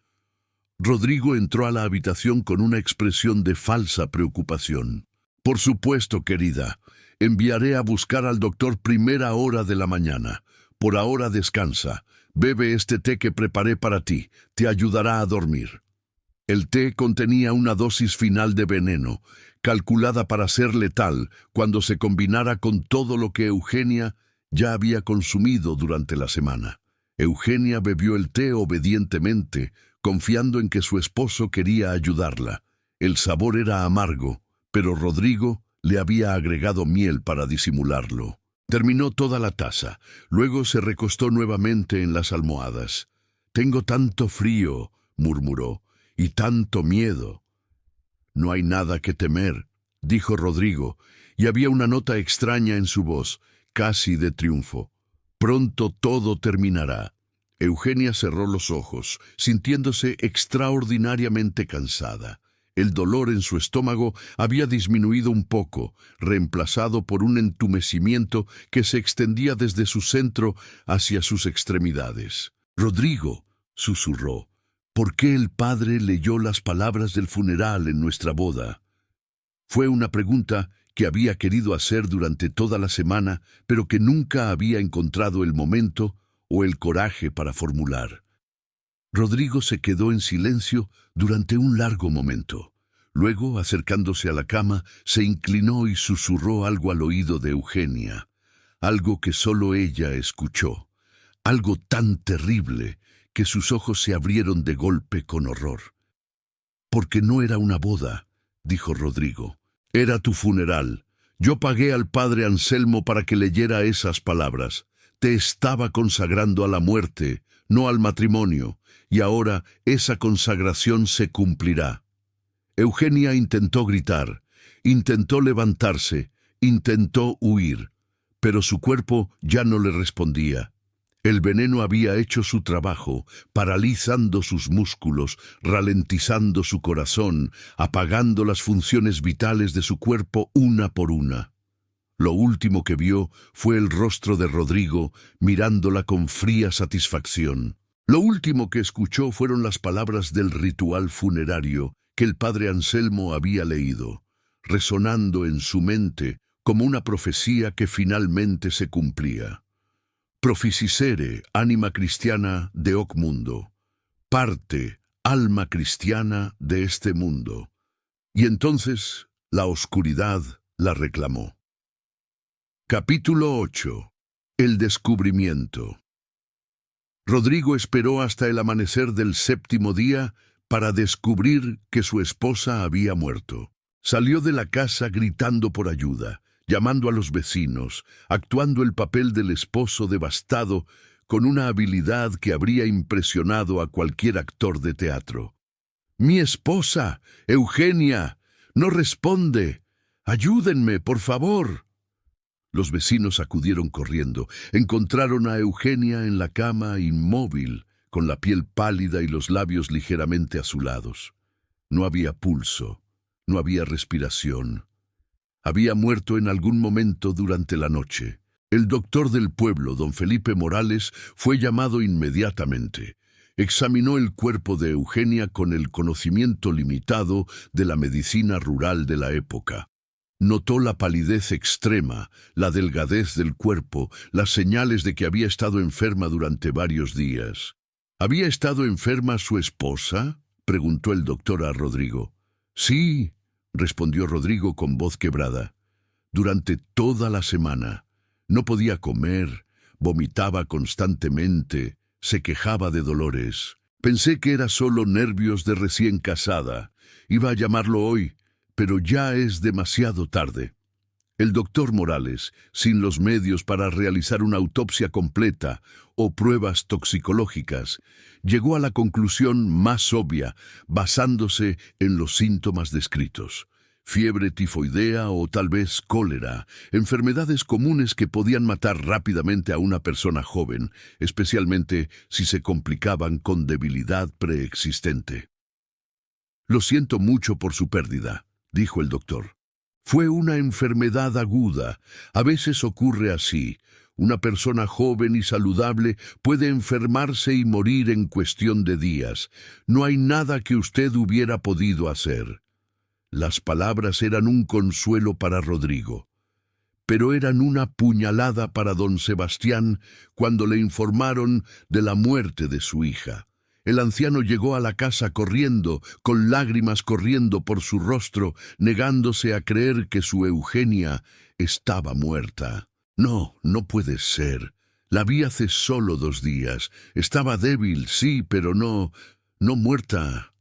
A: Rodrigo entró a la habitación con una expresión de falsa preocupación. «Por supuesto, querida. Enviaré a buscar al doctor primera hora de la mañana. Por ahora descansa. Bebe este té que preparé para ti. Te ayudará a dormir». El té contenía una dosis final de veneno, calculada para ser letal cuando se combinara con todo lo que Eugenia ya había consumido durante la semana. Eugenia bebió el té obedientemente, confiando en que su esposo quería ayudarla. El sabor era amargo, pero Rodrigo le había agregado miel para disimularlo. Terminó toda la taza, luego se recostó nuevamente en las almohadas. «Tengo tanto frío», murmuró, «y tanto miedo». «No hay nada que temer», dijo Rodrigo, y había una nota extraña en su voz, casi de triunfo. «Pronto todo terminará». Eugenia cerró los ojos, sintiéndose extraordinariamente cansada. El dolor en su estómago había disminuido un poco, reemplazado por un entumecimiento que se extendía desde su centro hacia sus extremidades. «Rodrigo», susurró, «¿por qué el padre leyó las palabras del funeral en nuestra boda?». Fue una pregunta que había querido hacer durante toda la semana, pero que nunca había encontrado el momento o el coraje para formular. Rodrigo se quedó en silencio durante un largo momento. Luego, acercándose a la cama, se inclinó y susurró algo al oído de Eugenia, algo que solo ella escuchó, algo tan terrible que sus ojos se abrieron de golpe con horror. «Porque no era una boda», dijo Rodrigo. «Era tu funeral. Yo pagué al padre Anselmo para que leyera esas palabras. Te estaba consagrando a la muerte, no al matrimonio, y ahora esa consagración se cumplirá». Eugenia intentó gritar, intentó levantarse, intentó huir, pero su cuerpo ya no le respondía. El veneno había hecho su trabajo, paralizando sus músculos, ralentizando su corazón, apagando las funciones vitales de su cuerpo una por una. Lo último que vio fue el rostro de Rodrigo mirándola con fría satisfacción. Lo último que escuchó fueron las palabras del ritual funerario que el padre Anselmo había leído, resonando en su mente como una profecía que finalmente se cumplía. Proficisere, anima cristiana de hoc mundo. Parte, alma cristiana de este mundo. Y entonces la oscuridad la reclamó. Capítulo 8. El descubrimiento. Rodrigo esperó hasta el amanecer del séptimo día para descubrir que su esposa había muerto. Salió de la casa gritando por ayuda, llamando a los vecinos, actuando el papel del esposo devastado con una habilidad que habría impresionado a cualquier actor de teatro. «¡Mi esposa, Eugenia! ¡No responde! ¡Ayúdenme, por favor!». Los vecinos acudieron corriendo. Encontraron a Eugenia en la cama, inmóvil, con la piel pálida y los labios ligeramente azulados. No había pulso, no había respiración. Había muerto en algún momento durante la noche. El doctor del pueblo, don Felipe Morales, fue llamado inmediatamente. Examinó el cuerpo de Eugenia con el conocimiento limitado de la medicina rural de la época. Notó la palidez extrema, la delgadez del cuerpo, las señales de que había estado enferma durante varios días. ¿Había estado enferma su esposa?, preguntó el doctor a Rodrigo. «Sí», respondió Rodrigo con voz quebrada. «Durante toda la semana. No podía comer, vomitaba constantemente, se quejaba de dolores. Pensé que era solo nervios de recién casada. Iba a llamarlo hoy, pero ya es demasiado tarde». El doctor Morales, sin los medios para realizar una autopsia completa o pruebas toxicológicas, llegó a la conclusión más obvia, basándose en los síntomas descritos. Fiebre tifoidea o tal vez cólera, enfermedades comunes que podían matar rápidamente a una persona joven, especialmente si se complicaban con debilidad preexistente. «Lo siento mucho por su pérdida», dijo el doctor. «Fue una enfermedad aguda. A veces ocurre así. Una persona joven y saludable puede enfermarse y morir en cuestión de días. No hay nada que usted hubiera podido hacer». Las palabras eran un consuelo para Rodrigo, pero eran una puñalada para don Sebastián cuando le informaron de la muerte de su hija. El anciano llegó a la casa corriendo, con lágrimas corriendo por su rostro, negándose a creer que su Eugenia estaba muerta. «No, no puede ser. La vi hace solo 2 días. Estaba débil, sí, pero no muerta».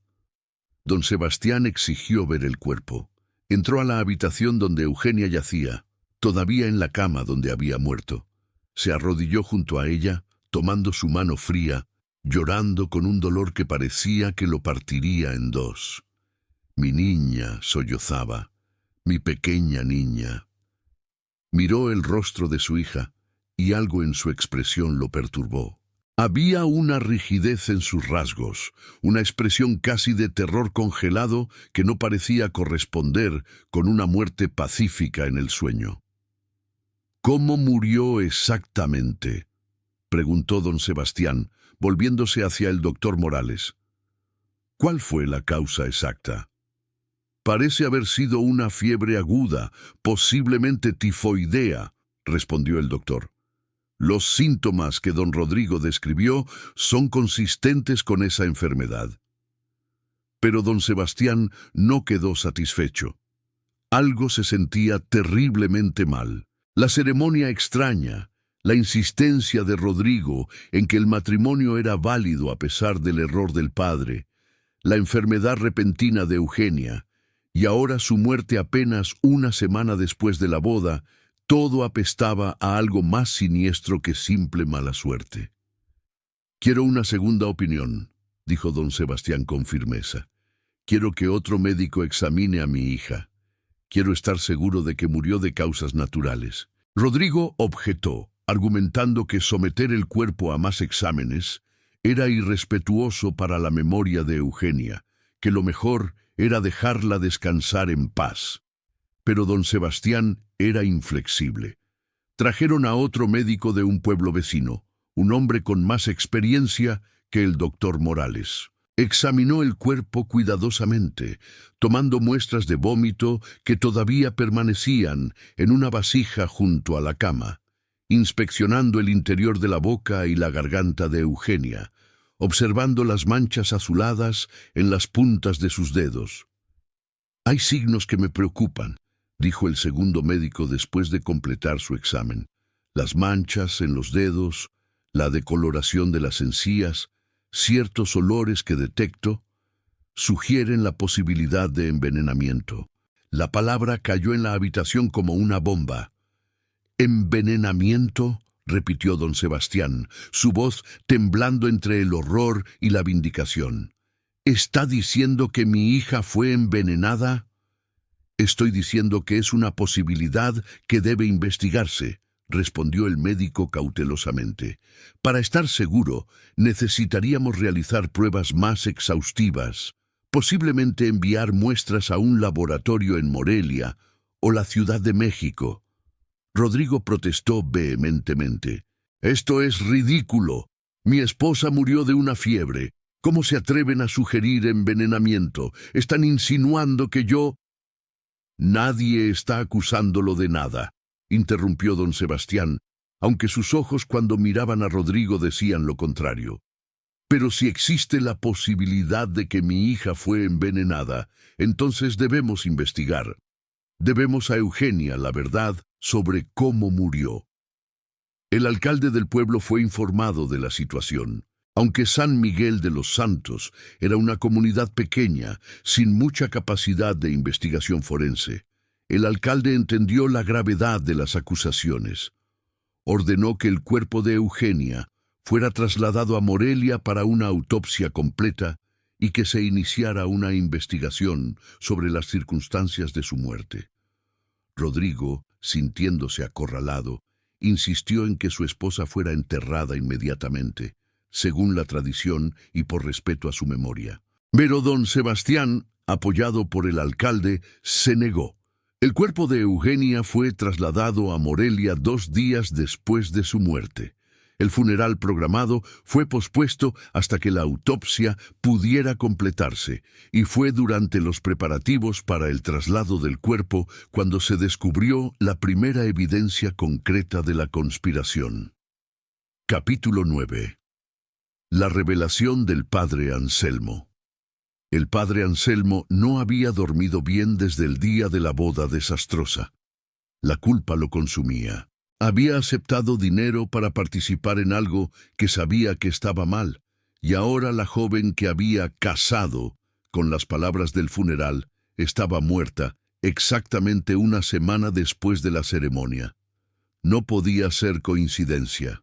A: Don Sebastián exigió ver el cuerpo. Entró a la habitación donde Eugenia yacía, todavía en la cama donde había muerto. Se arrodilló junto a ella, tomando su mano fría, llorando con un dolor que parecía que lo partiría en 2. «Mi niña», sollozaba, «mi pequeña niña». Miró el rostro de su hija, y algo en su expresión lo perturbó. Había una rigidez en sus rasgos, una expresión casi de terror congelado que no parecía corresponder con una muerte pacífica en el sueño. «¿Cómo murió exactamente?», preguntó don Sebastián, volviéndose hacia el doctor Morales. «¿Cuál fue la causa exacta?». «Parece haber sido una fiebre aguda, posiblemente tifoidea», respondió el doctor. «Los síntomas que don Rodrigo describió son consistentes con esa enfermedad». Pero don Sebastián no quedó satisfecho. Algo se sentía terriblemente mal. La ceremonia extraña, la insistencia de Rodrigo en que el matrimonio era válido a pesar del error del padre, la enfermedad repentina de Eugenia, y ahora su muerte apenas una semana después de la boda, todo apestaba a algo más siniestro que simple mala suerte. «Quiero una segunda opinión», dijo don Sebastián con firmeza. «Quiero que otro médico examine a mi hija. Quiero estar seguro de que murió de causas naturales». Rodrigo objetó. argumentando que someter el cuerpo a más exámenes era irrespetuoso para la memoria de Eugenia, que lo mejor era dejarla descansar en paz. Pero don Sebastián era inflexible. Trajeron a otro médico de un pueblo vecino, un hombre con más experiencia que el doctor Morales. Examinó el cuerpo cuidadosamente, tomando muestras de vómito que todavía permanecían en una vasija junto a la cama, inspeccionando el interior de la boca y la garganta de Eugenia, observando las manchas azuladas en las puntas de sus dedos. «Hay signos que me preocupan», dijo el segundo médico después de completar su examen. «Las manchas en los dedos, la decoloración de las encías, ciertos olores que detecto, sugieren la posibilidad de envenenamiento». La palabra cayó en la habitación como una bomba. «¿Envenenamiento?», repitió don Sebastián, su voz temblando entre el horror y la vindicación. «¿Está diciendo que mi hija fue envenenada?». «Estoy diciendo que es una posibilidad que debe investigarse», respondió el médico cautelosamente. «Para estar seguro, necesitaríamos realizar pruebas más exhaustivas, posiblemente enviar muestras a un laboratorio en Morelia o la Ciudad de México». Rodrigo protestó vehementemente. «Esto es ridículo. Mi esposa murió de una fiebre. ¿Cómo se atreven a sugerir envenenamiento? Están insinuando que yo...». «Nadie está acusándolo de nada», interrumpió don Sebastián, aunque sus ojos cuando miraban a Rodrigo decían lo contrario. «Pero si existe la posibilidad de que mi hija fue envenenada, entonces debemos investigar. Debemos a Eugenia la verdad sobre cómo murió». El alcalde del pueblo fue informado de la situación. Aunque San Miguel de los Santos era una comunidad pequeña, sin mucha capacidad de investigación forense, el alcalde entendió la gravedad de las acusaciones. Ordenó que el cuerpo de Eugenia fuera trasladado a Morelia para una autopsia completa y que se iniciara una investigación sobre las circunstancias de su muerte. Rodrigo, sintiéndose acorralado, insistió en que su esposa fuera enterrada inmediatamente, según la tradición y por respeto a su memoria. Pero don Sebastián, apoyado por el alcalde, se negó. El cuerpo de Eugenia fue trasladado a Morelia 2 días después de su muerte. El funeral programado fue pospuesto hasta que la autopsia pudiera completarse, y fue durante los preparativos para el traslado del cuerpo cuando se descubrió la primera evidencia concreta de la conspiración. Capítulo 9. La revelación del padre Anselmo. El padre Anselmo no había dormido bien desde el día de la boda desastrosa. La culpa lo consumía. Había aceptado dinero para participar en algo que sabía que estaba mal, y ahora la joven que había casado, con las palabras del funeral, estaba muerta exactamente una semana después de la ceremonia. No podía ser coincidencia.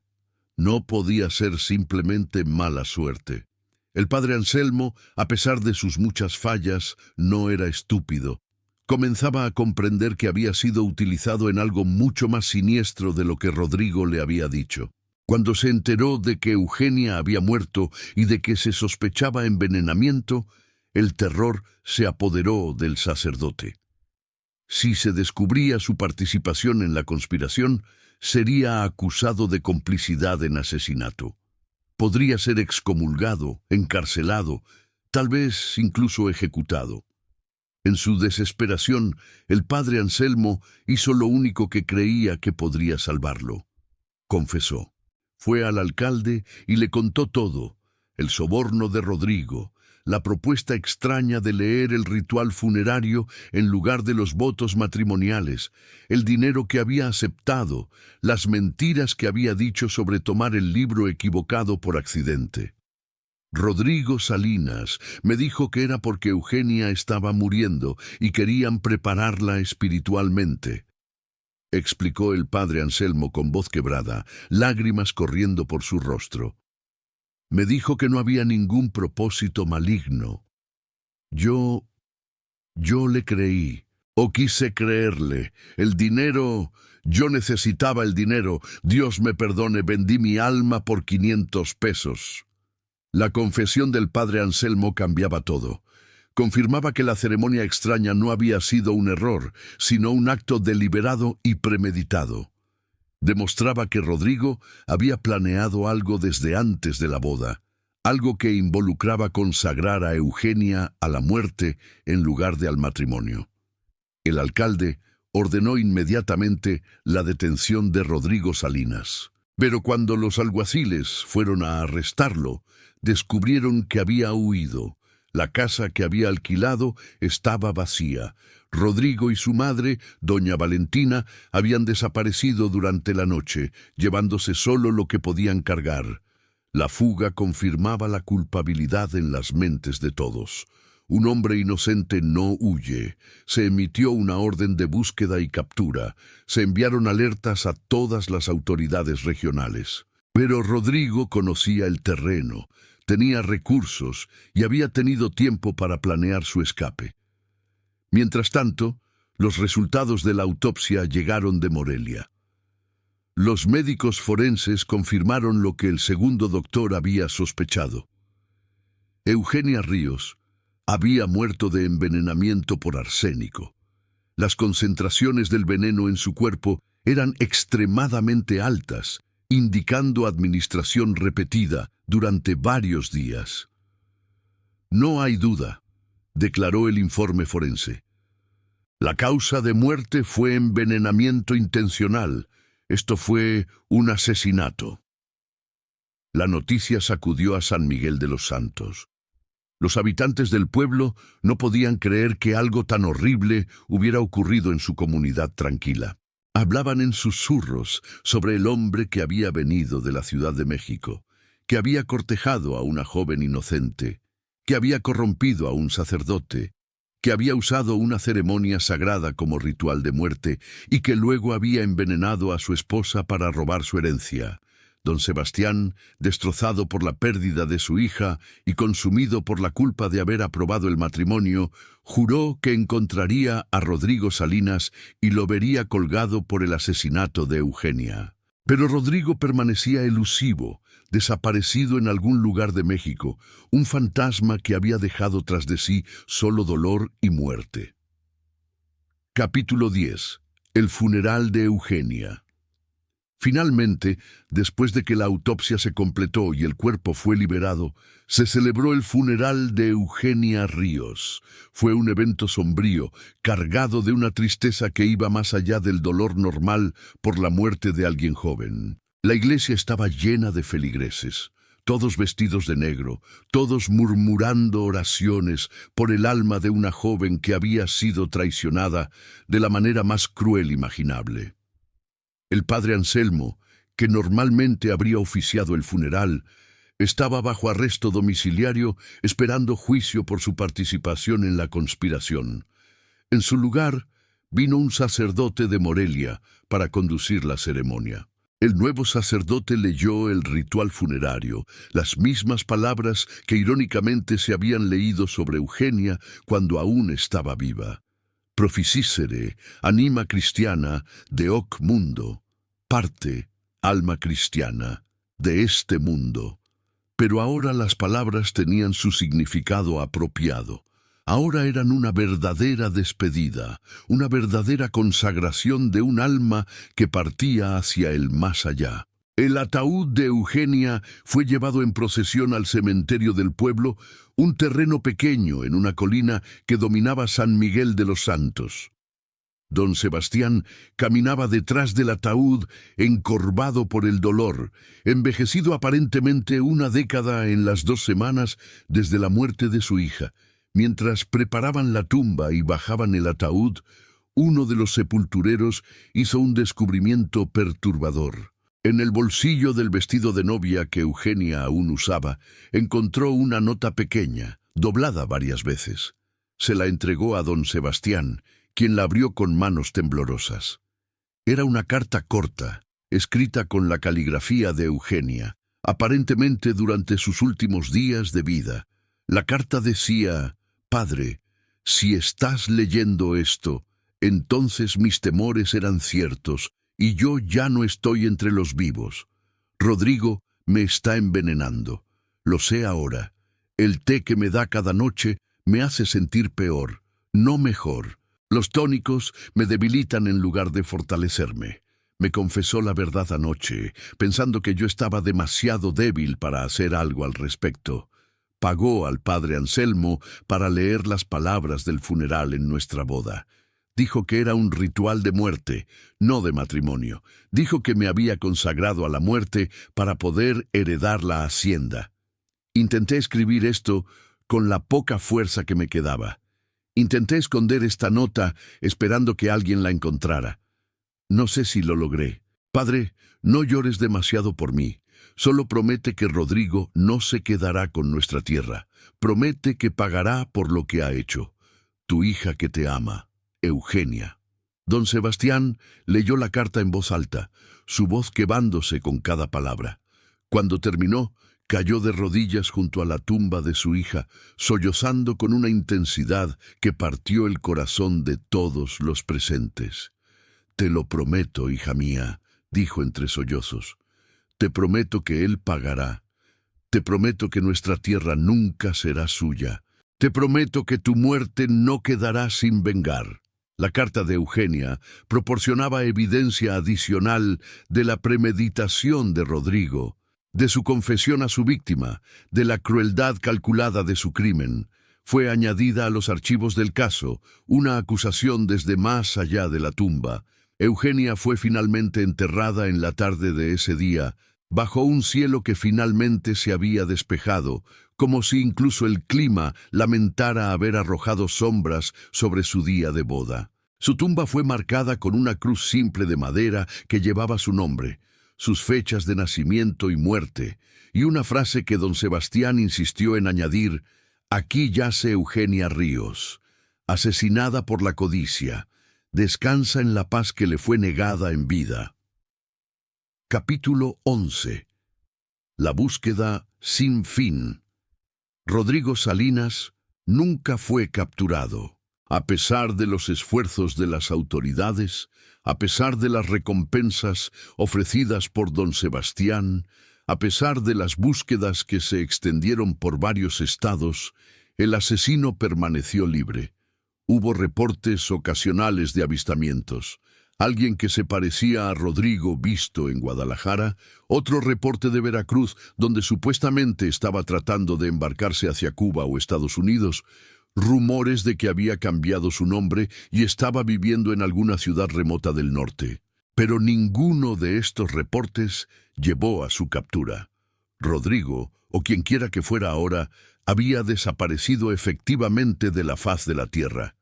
A: No podía ser simplemente mala suerte. El padre Anselmo, a pesar de sus muchas fallas, no era estúpido. Comenzaba a comprender que había sido utilizado en algo mucho más siniestro de lo que Rodrigo le había dicho. Cuando se enteró de que Eugenia había muerto y de que se sospechaba envenenamiento, el terror se apoderó del sacerdote. Si se descubría su participación en la conspiración, sería acusado de complicidad en asesinato. Podría ser excomulgado, encarcelado, tal vez incluso ejecutado. En su desesperación, el padre Anselmo hizo lo único que creía que podría salvarlo. Confesó. Fue al alcalde y le contó todo: el soborno de Rodrigo, la propuesta extraña de leer el ritual funerario en lugar de los votos matrimoniales, el dinero que había aceptado, las mentiras que había dicho sobre tomar el libro equivocado por accidente. Rodrigo Salinas me dijo que era porque Eugenia estaba muriendo y querían prepararla espiritualmente, explicó el padre Anselmo con voz quebrada, lágrimas corriendo por su rostro. Me dijo que no había ningún propósito maligno. Yo le creí. O quise creerle. El dinero... Yo necesitaba el dinero. Dios me perdone, vendí mi alma por 500 pesos. La confesión del padre Anselmo cambiaba todo. Confirmaba que la ceremonia extraña no había sido un error, sino un acto deliberado y premeditado. Demostraba que Rodrigo había planeado algo desde antes de la boda, algo que involucraba consagrar a Eugenia a la muerte en lugar de al matrimonio. El alcalde ordenó inmediatamente la detención de Rodrigo Salinas. Pero cuando los alguaciles fueron a arrestarlo, descubrieron que había huido. La casa que había alquilado estaba vacía. Rodrigo y su madre, doña Valentina, habían desaparecido durante la noche, llevándose solo lo que podían cargar. La fuga confirmaba la culpabilidad en las mentes de todos. Un hombre inocente no huye. Se emitió una orden de búsqueda y captura. Se enviaron alertas a todas las autoridades regionales. Pero Rodrigo conocía el terreno, tenía recursos y había tenido tiempo para planear su escape. Mientras tanto, los resultados de la autopsia llegaron de Morelia. Los médicos forenses confirmaron lo que el segundo doctor había sospechado. Eugenia Ríos había muerto de envenenamiento por arsénico. Las concentraciones del veneno en su cuerpo eran extremadamente altas, indicando administración repetida durante varios días. No hay duda, declaró el informe forense. La causa de muerte fue envenenamiento intencional. Esto fue un asesinato. La noticia sacudió a San Miguel de los Santos. Los habitantes del pueblo no podían creer que algo tan horrible hubiera ocurrido en su comunidad tranquila. Hablaban en susurros sobre el hombre que había venido de la Ciudad de México, que había cortejado a una joven inocente, que había corrompido a un sacerdote, que había usado una ceremonia sagrada como ritual de muerte y que luego había envenenado a su esposa para robar su herencia. Don Sebastián, destrozado por la pérdida de su hija y consumido por la culpa de haber aprobado el matrimonio, juró que encontraría a Rodrigo Salinas y lo vería colgado por el asesinato de Eugenia. Pero Rodrigo permanecía elusivo, desaparecido en algún lugar de México, un fantasma que había dejado tras de sí solo dolor y muerte. Capítulo 10. El funeral de Eugenia. Finalmente, después de que la autopsia se completó y el cuerpo fue liberado, se celebró el funeral de Eugenia Ríos. Fue un evento sombrío, cargado de una tristeza que iba más allá del dolor normal por la muerte de alguien joven. La iglesia estaba llena de feligreses, todos vestidos de negro, todos murmurando oraciones por el alma de una joven que había sido traicionada de la manera más cruel imaginable. El padre Anselmo, que normalmente habría oficiado el funeral, estaba bajo arresto domiciliario esperando juicio por su participación en la conspiración. En su lugar, vino un sacerdote de Morelia para conducir la ceremonia. El nuevo sacerdote leyó el ritual funerario, las mismas palabras que irónicamente se habían leído sobre Eugenia cuando aún estaba viva. Proficicere, anima cristiana, de hoc mundo, parte, alma cristiana, de este mundo. Pero ahora las palabras tenían su significado apropiado. Ahora eran una verdadera despedida, una verdadera consagración de un alma que partía hacia el más allá. El ataúd de Eugenia fue llevado en procesión al cementerio del pueblo, un terreno pequeño en una colina que dominaba San Miguel de los Santos. Don Sebastián caminaba detrás del ataúd, encorvado por el dolor, envejecido aparentemente una década en las 2 semanas desde la muerte de su hija. Mientras preparaban la tumba y bajaban el ataúd, uno de los sepultureros hizo un descubrimiento perturbador. En el bolsillo del vestido de novia que Eugenia aún usaba, encontró una nota pequeña, doblada varias veces. Se la entregó a don Sebastián, quien la abrió con manos temblorosas. Era una carta corta, escrita con la caligrafía de Eugenia, aparentemente durante sus últimos días de vida. La carta decía: «Padre, si estás leyendo esto, Entonces mis temores eran ciertos, y yo ya no estoy entre los vivos. Rodrigo me está envenenando. Lo sé ahora. El té que me da cada noche me hace sentir peor, no mejor. Los tónicos me debilitan en lugar de fortalecerme. Me confesó la verdad anoche, pensando que yo estaba demasiado débil para hacer algo al respecto. Pagó al padre Anselmo para leer las palabras del funeral en nuestra boda. Dijo que era un ritual de muerte, no de matrimonio. Dijo que me había consagrado a la muerte para poder heredar la hacienda. Intenté escribir esto con la poca fuerza que me quedaba. Intenté esconder esta nota esperando que alguien la encontrara. No sé si lo logré. Padre, no llores demasiado por mí. Solo promete que Rodrigo no se quedará con nuestra tierra. Promete que pagará por lo que ha hecho. Tu hija que te ama, Eugenia. Don Sebastián leyó la carta en voz alta, su voz quebándose con cada palabra. Cuando terminó, cayó de rodillas junto a la tumba de su hija, sollozando con una intensidad que partió el corazón de todos los presentes. Te lo prometo, hija mía, dijo entre sollozos. Te prometo que él pagará. Te prometo que nuestra tierra nunca será suya. Te prometo que tu muerte no quedará sin vengar. La carta de Eugenia proporcionaba evidencia adicional de la premeditación de Rodrigo, de su confesión a su víctima, de la crueldad calculada de su crimen. Fue añadida a los archivos del caso una acusación desde más allá de la tumba. Eugenia fue finalmente enterrada en la tarde de ese día, bajo un cielo que finalmente se había despejado, como si incluso el clima lamentara haber arrojado sombras sobre su día de boda. Su tumba fue marcada con una cruz simple de madera que llevaba su nombre, sus fechas de nacimiento y muerte, y una frase que don Sebastián insistió en añadir: «Aquí yace Eugenia Ríos, asesinada por la codicia. Descansa en la paz que le fue negada en vida». Capítulo 11. La búsqueda sin fin. Rodrigo Salinas nunca fue capturado. A pesar de los esfuerzos de las autoridades, a pesar de las recompensas ofrecidas por don Sebastián, a pesar de las búsquedas que se extendieron por varios estados, el asesino permaneció libre. Hubo reportes ocasionales de avistamientos. Alguien que se parecía a Rodrigo visto en Guadalajara, otro reporte de Veracruz donde supuestamente estaba tratando de embarcarse hacia Cuba o Estados Unidos, rumores de que había cambiado su nombre y estaba viviendo en alguna ciudad remota del norte. Pero ninguno de estos reportes llevó a su captura. Rodrigo, o quienquiera que fuera ahora, había desaparecido efectivamente de la faz de la tierra.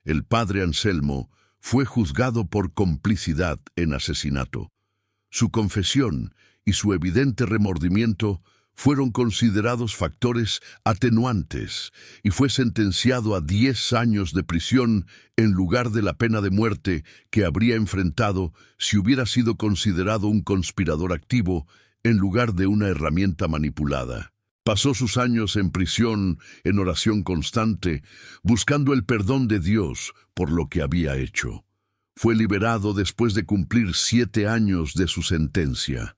A: El padre Anselmo fue juzgado por complicidad en asesinato. Su confesión y su evidente remordimiento fueron considerados factores atenuantes y fue sentenciado a 10 años de prisión en lugar de la pena de muerte que habría enfrentado si hubiera sido considerado un conspirador activo en lugar de una herramienta manipulada. Pasó sus años en prisión, en oración constante, buscando el perdón de Dios por lo que había hecho. Fue liberado después de cumplir 7 años de su sentencia.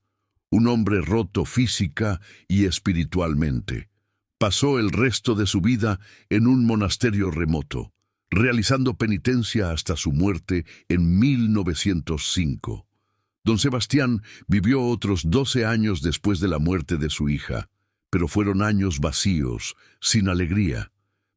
A: Un hombre roto física y espiritualmente. Pasó el resto de su vida en un monasterio remoto, realizando penitencia hasta su muerte en 1905. Don Sebastián vivió otros 12 años después de la muerte de su hija, pero fueron años vacíos, sin alegría.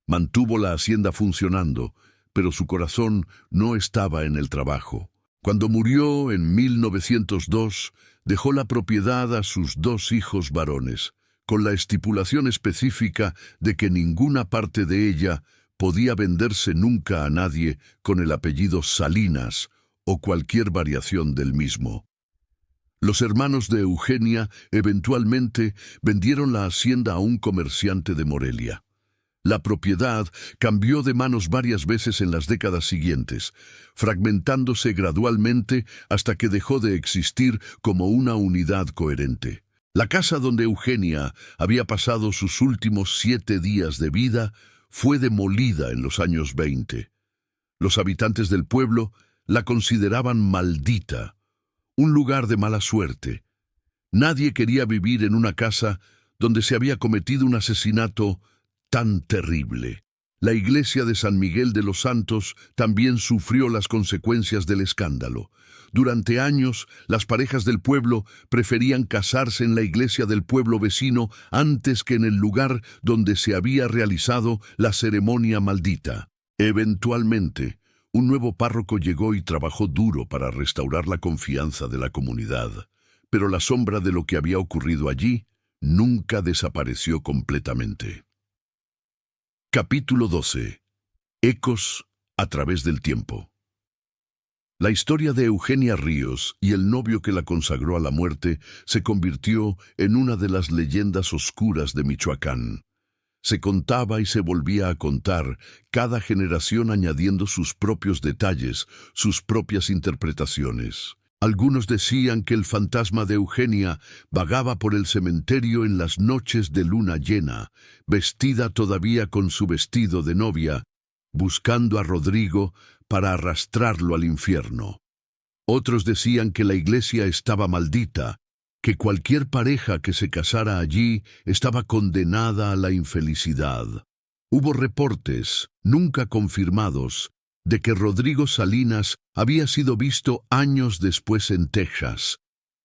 A: Mantuvo la hacienda funcionando, pero su corazón no estaba en el trabajo. Cuando murió en 1902, dejó la propiedad a sus 2 hijos varones, con la estipulación específica de que ninguna parte de ella podía venderse nunca a nadie con el apellido Salinas o cualquier variación del mismo. Los hermanos de Eugenia eventualmente vendieron la hacienda a un comerciante de Morelia. La propiedad cambió de manos varias veces en las décadas siguientes, fragmentándose gradualmente hasta que dejó de existir como una unidad coherente. La casa donde Eugenia había pasado sus últimos 7 días de vida fue demolida en los años 20. Los habitantes del pueblo la consideraban maldita, un lugar de mala suerte. Nadie quería vivir en una casa donde se había cometido un asesinato tan terrible. La iglesia de San Miguel de los Santos también sufrió las consecuencias del escándalo. Durante años, las parejas del pueblo preferían casarse en la iglesia del pueblo vecino antes que en el lugar donde se había realizado la ceremonia maldita. Eventualmente, un nuevo párroco llegó y trabajó duro para restaurar la confianza de la comunidad, pero la sombra de lo que había ocurrido allí nunca desapareció completamente. Capítulo 12. Ecos a través del tiempo. La historia de Eugenia Ríos y el novio que la consagró a la muerte se convirtió en una de las leyendas oscuras de Michoacán. Se contaba y se volvía a contar, cada generación añadiendo sus propios detalles, sus propias interpretaciones. Algunos decían que el fantasma de Eugenia vagaba por el cementerio en las noches de luna llena, vestida todavía con su vestido de novia, buscando a Rodrigo para arrastrarlo al infierno. Otros decían que la iglesia estaba maldita, que cualquier pareja que se casara allí estaba condenada a la infelicidad. Hubo reportes, nunca confirmados, de que Rodrigo Salinas había sido visto años después en Texas,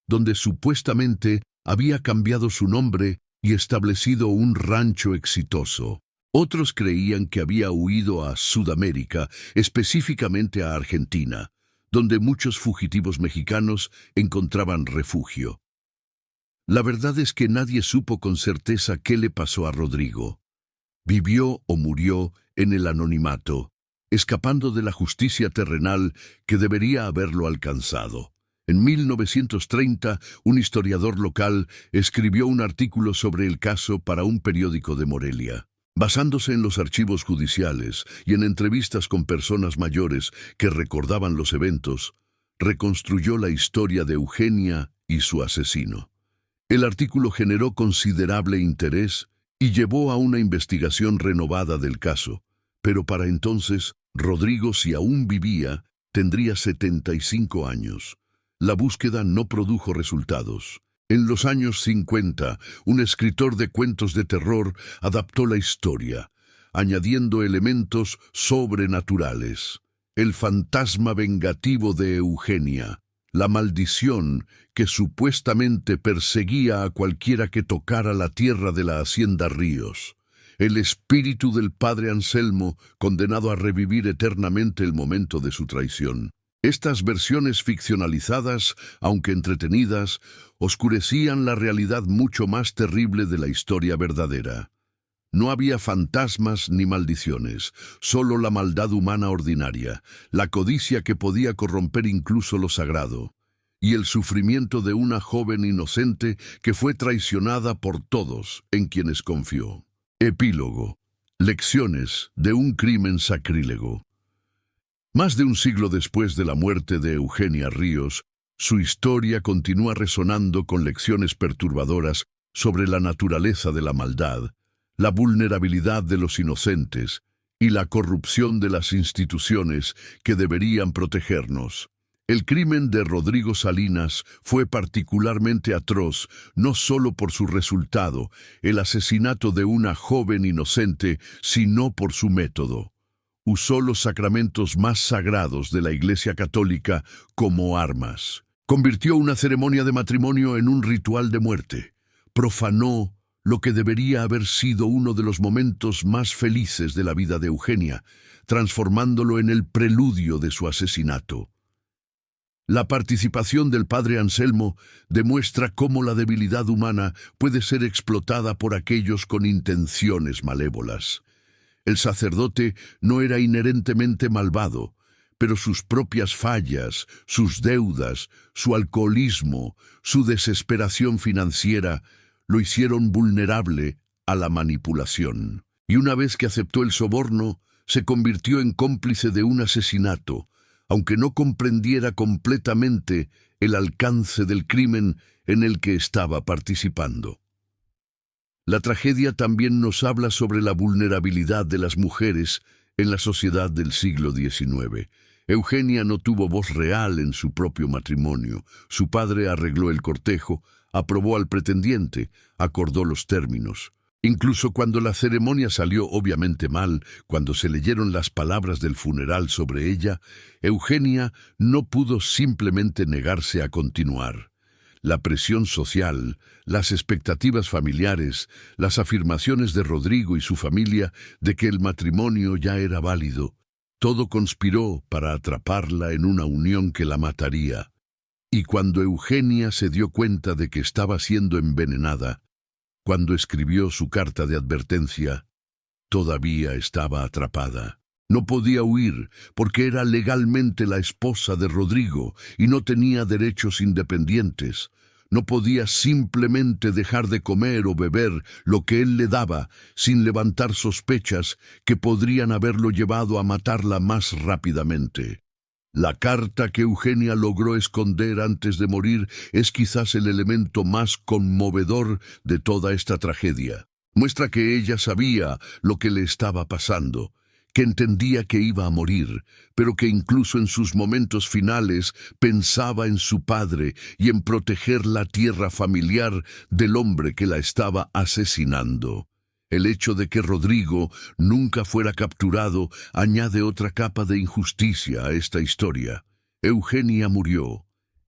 A: donde supuestamente había cambiado su nombre y establecido un rancho exitoso. Otros creían que había huido a Sudamérica, específicamente a Argentina, donde muchos fugitivos mexicanos encontraban refugio. La verdad es que nadie supo con certeza qué le pasó a Rodrigo. Vivió o murió en el anonimato, escapando de la justicia terrenal que debería haberlo alcanzado. En 1930, un historiador local escribió un artículo sobre el caso para un periódico de Morelia. Basándose en los archivos judiciales y en entrevistas con personas mayores que recordaban los eventos, reconstruyó la historia de Eugenia y su asesino. El artículo generó considerable interés y llevó a una investigación renovada del caso, pero para entonces, Rodrigo, si aún vivía, tendría 75 años. La búsqueda no produjo resultados. En los años 50, un escritor de cuentos de terror adaptó la historia, añadiendo elementos sobrenaturales. El fantasma vengativo de Eugenia, la maldición que supuestamente perseguía a cualquiera que tocara la tierra de la hacienda Ríos, el espíritu del padre Anselmo condenado a revivir eternamente el momento de su traición. Estas versiones ficcionalizadas, aunque entretenidas, oscurecían la realidad mucho más terrible de la historia verdadera. No había fantasmas ni maldiciones, solo la maldad humana ordinaria, la codicia que podía corromper incluso lo sagrado, y el sufrimiento de una joven inocente que fue traicionada por todos en quienes confió. Epílogo. Lecciones de un crimen sacrílego. Más de un siglo después de la muerte de Eugenia Ríos, su historia continúa resonando con lecciones perturbadoras sobre la naturaleza de la maldad, la vulnerabilidad de los inocentes y la corrupción de las instituciones que deberían protegernos. El crimen de Rodrigo Salinas fue particularmente atroz, no solo por su resultado, el asesinato de una joven inocente, sino por su método. Usó los sacramentos más sagrados de la Iglesia Católica como armas. Convirtió una ceremonia de matrimonio en un ritual de muerte. Profanó lo que debería haber sido uno de los momentos más felices de la vida de Eugenia, transformándolo en el preludio de su asesinato. La participación del padre Anselmo demuestra cómo la debilidad humana puede ser explotada por aquellos con intenciones malévolas. El sacerdote no era inherentemente malvado, pero sus propias fallas, sus deudas, su alcoholismo, su desesperación financiera lo hicieron vulnerable a la manipulación. Y una vez que aceptó el soborno, se convirtió en cómplice de un asesinato, aunque no comprendiera completamente el alcance del crimen en el que estaba participando. La tragedia también nos habla sobre la vulnerabilidad de las mujeres En la sociedad del siglo XIX, Eugenia no tuvo voz real en su propio matrimonio. Su padre arregló el cortejo, aprobó al pretendiente, acordó los términos. Incluso cuando la ceremonia salió obviamente mal, cuando se leyeron las palabras del funeral sobre ella, Eugenia no pudo simplemente negarse a continuar. La presión social, las expectativas familiares, las afirmaciones de Rodrigo y su familia de que el matrimonio ya era válido, todo conspiró para atraparla en una unión que la mataría. Y cuando Eugenia se dio cuenta de que estaba siendo envenenada, cuando escribió su carta de advertencia, todavía estaba atrapada. No podía huir porque era legalmente la esposa de Rodrigo y no tenía derechos independientes. No podía simplemente dejar de comer o beber lo que él le daba sin levantar sospechas que podrían haberlo llevado a matarla más rápidamente. La carta que Eugenia logró esconder antes de morir es quizás el elemento más conmovedor de toda esta tragedia. Muestra que ella sabía lo que le estaba pasando, que entendía que iba a morir, pero que incluso en sus momentos finales pensaba en su padre y en proteger la tierra familiar del hombre que la estaba asesinando. El hecho de que Rodrigo nunca fuera capturado añade otra capa de injusticia a esta historia. Eugenia murió.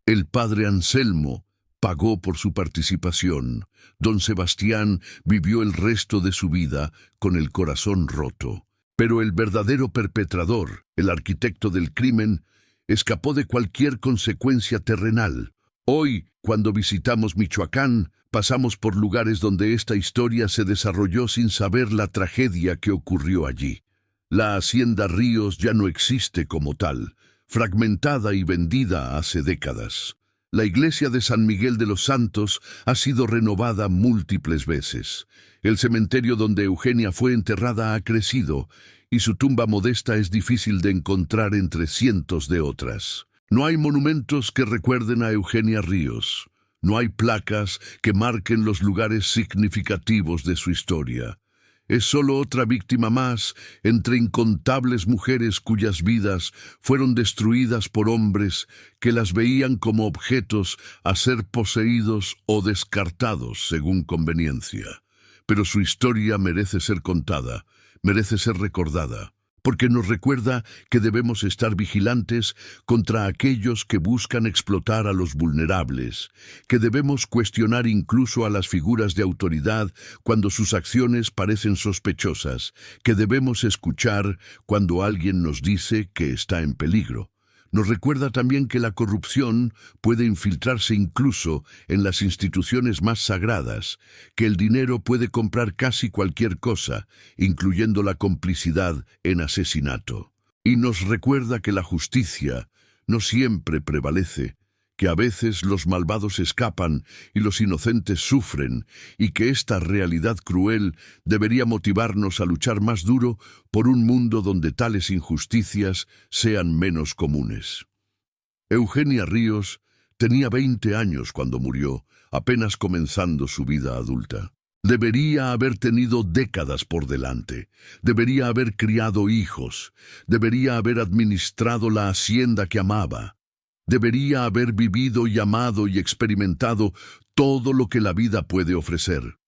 A: El padre Anselmo pagó por su participación. Don Sebastián vivió el resto de su vida con el corazón roto. Pero el verdadero perpetrador, el arquitecto del crimen, escapó de cualquier consecuencia terrenal. Hoy, cuando visitamos Michoacán, pasamos por lugares donde esta historia se desarrolló sin saber la tragedia que ocurrió allí. La hacienda Ríos ya no existe como tal, fragmentada y vendida hace décadas. La iglesia de San Miguel de los Santos ha sido renovada múltiples veces. El cementerio donde Eugenia fue enterrada ha crecido, y su tumba modesta es difícil de encontrar entre cientos de otras. No hay monumentos que recuerden a Eugenia Ríos. No hay placas que marquen los lugares significativos de su historia. Es solo otra víctima más entre incontables mujeres cuyas vidas fueron destruidas por hombres que las veían como objetos a ser poseídos o descartados según conveniencia. Pero su historia merece ser contada, merece ser recordada, porque nos recuerda que debemos estar vigilantes contra aquellos que buscan explotar a los vulnerables, que debemos cuestionar incluso a las figuras de autoridad cuando sus acciones parecen sospechosas, que debemos escuchar cuando alguien nos dice que está en peligro. Nos recuerda también que la corrupción puede infiltrarse incluso en las instituciones más sagradas, que el dinero puede comprar casi cualquier cosa, incluyendo la complicidad en asesinato. Y nos recuerda que la justicia no siempre prevalece, que a veces los malvados escapan y los inocentes sufren, y que esta realidad cruel debería motivarnos a luchar más duro por un mundo donde tales injusticias sean menos comunes. Eugenia Ríos tenía 20 años cuando murió, apenas comenzando su vida adulta. Debería haber tenido décadas por delante, debería haber criado hijos, debería haber administrado la hacienda que amaba. Debería haber vivido y amado y experimentado todo lo que la vida puede ofrecer.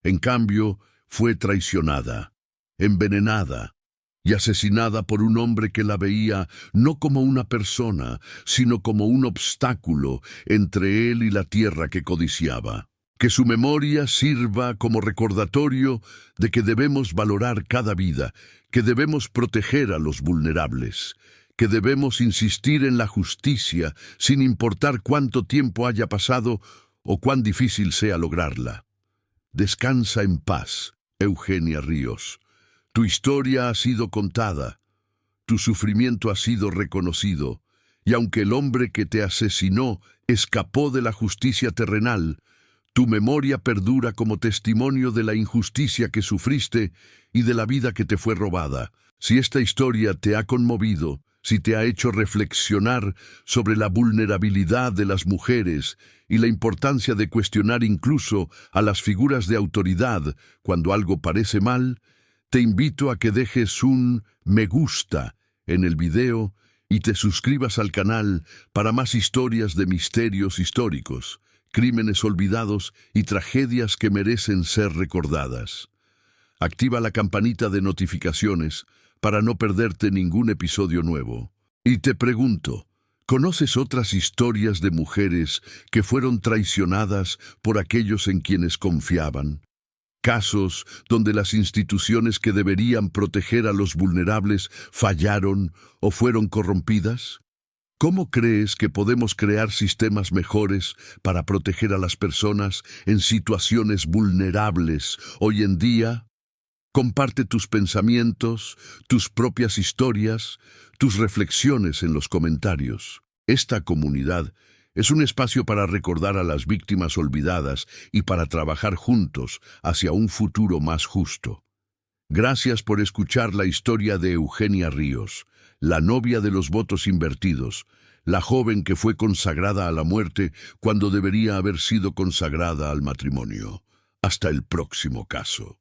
A: En cambio, fue traicionada, envenenada y asesinada por un hombre que la veía no como una persona, sino como un obstáculo entre él y la tierra que codiciaba. Que su memoria sirva como recordatorio de que debemos valorar cada vida, que debemos proteger a los vulnerables, que debemos insistir en la justicia sin importar cuánto tiempo haya pasado o cuán difícil sea lograrla. Descansa en paz, Eugenia Ríos. Tu historia ha sido contada, tu sufrimiento ha sido reconocido, y aunque el hombre que te asesinó escapó de la justicia terrenal, tu memoria perdura como testimonio de la injusticia que sufriste y de la vida que te fue robada. Si esta historia te ha conmovido, si te ha hecho reflexionar sobre la vulnerabilidad de las mujeres y la importancia de cuestionar incluso a las figuras de autoridad cuando algo parece mal, Te invito a que dejes un me gusta en el video y te suscribas al canal para más historias de misterios históricos, crímenes olvidados y tragedias que merecen ser recordadas. Activa la campanita de notificaciones para no perderte ningún episodio nuevo. Y te pregunto, ¿conoces otras historias de mujeres que fueron traicionadas por aquellos en quienes confiaban? Casos donde las instituciones que deberían proteger a los vulnerables fallaron o fueron corrompidas. ¿Cómo crees que podemos crear sistemas mejores para proteger a las personas en situaciones vulnerables hoy en día? Comparte tus pensamientos, tus propias historias, tus reflexiones en los comentarios. Esta comunidad es un espacio para recordar a las víctimas olvidadas y para trabajar juntos hacia un futuro más justo. Gracias por escuchar la historia de Eugenia Ríos, la novia de los votos invertidos, la joven que fue consagrada a la muerte cuando debería haber sido consagrada al matrimonio. Hasta el próximo caso.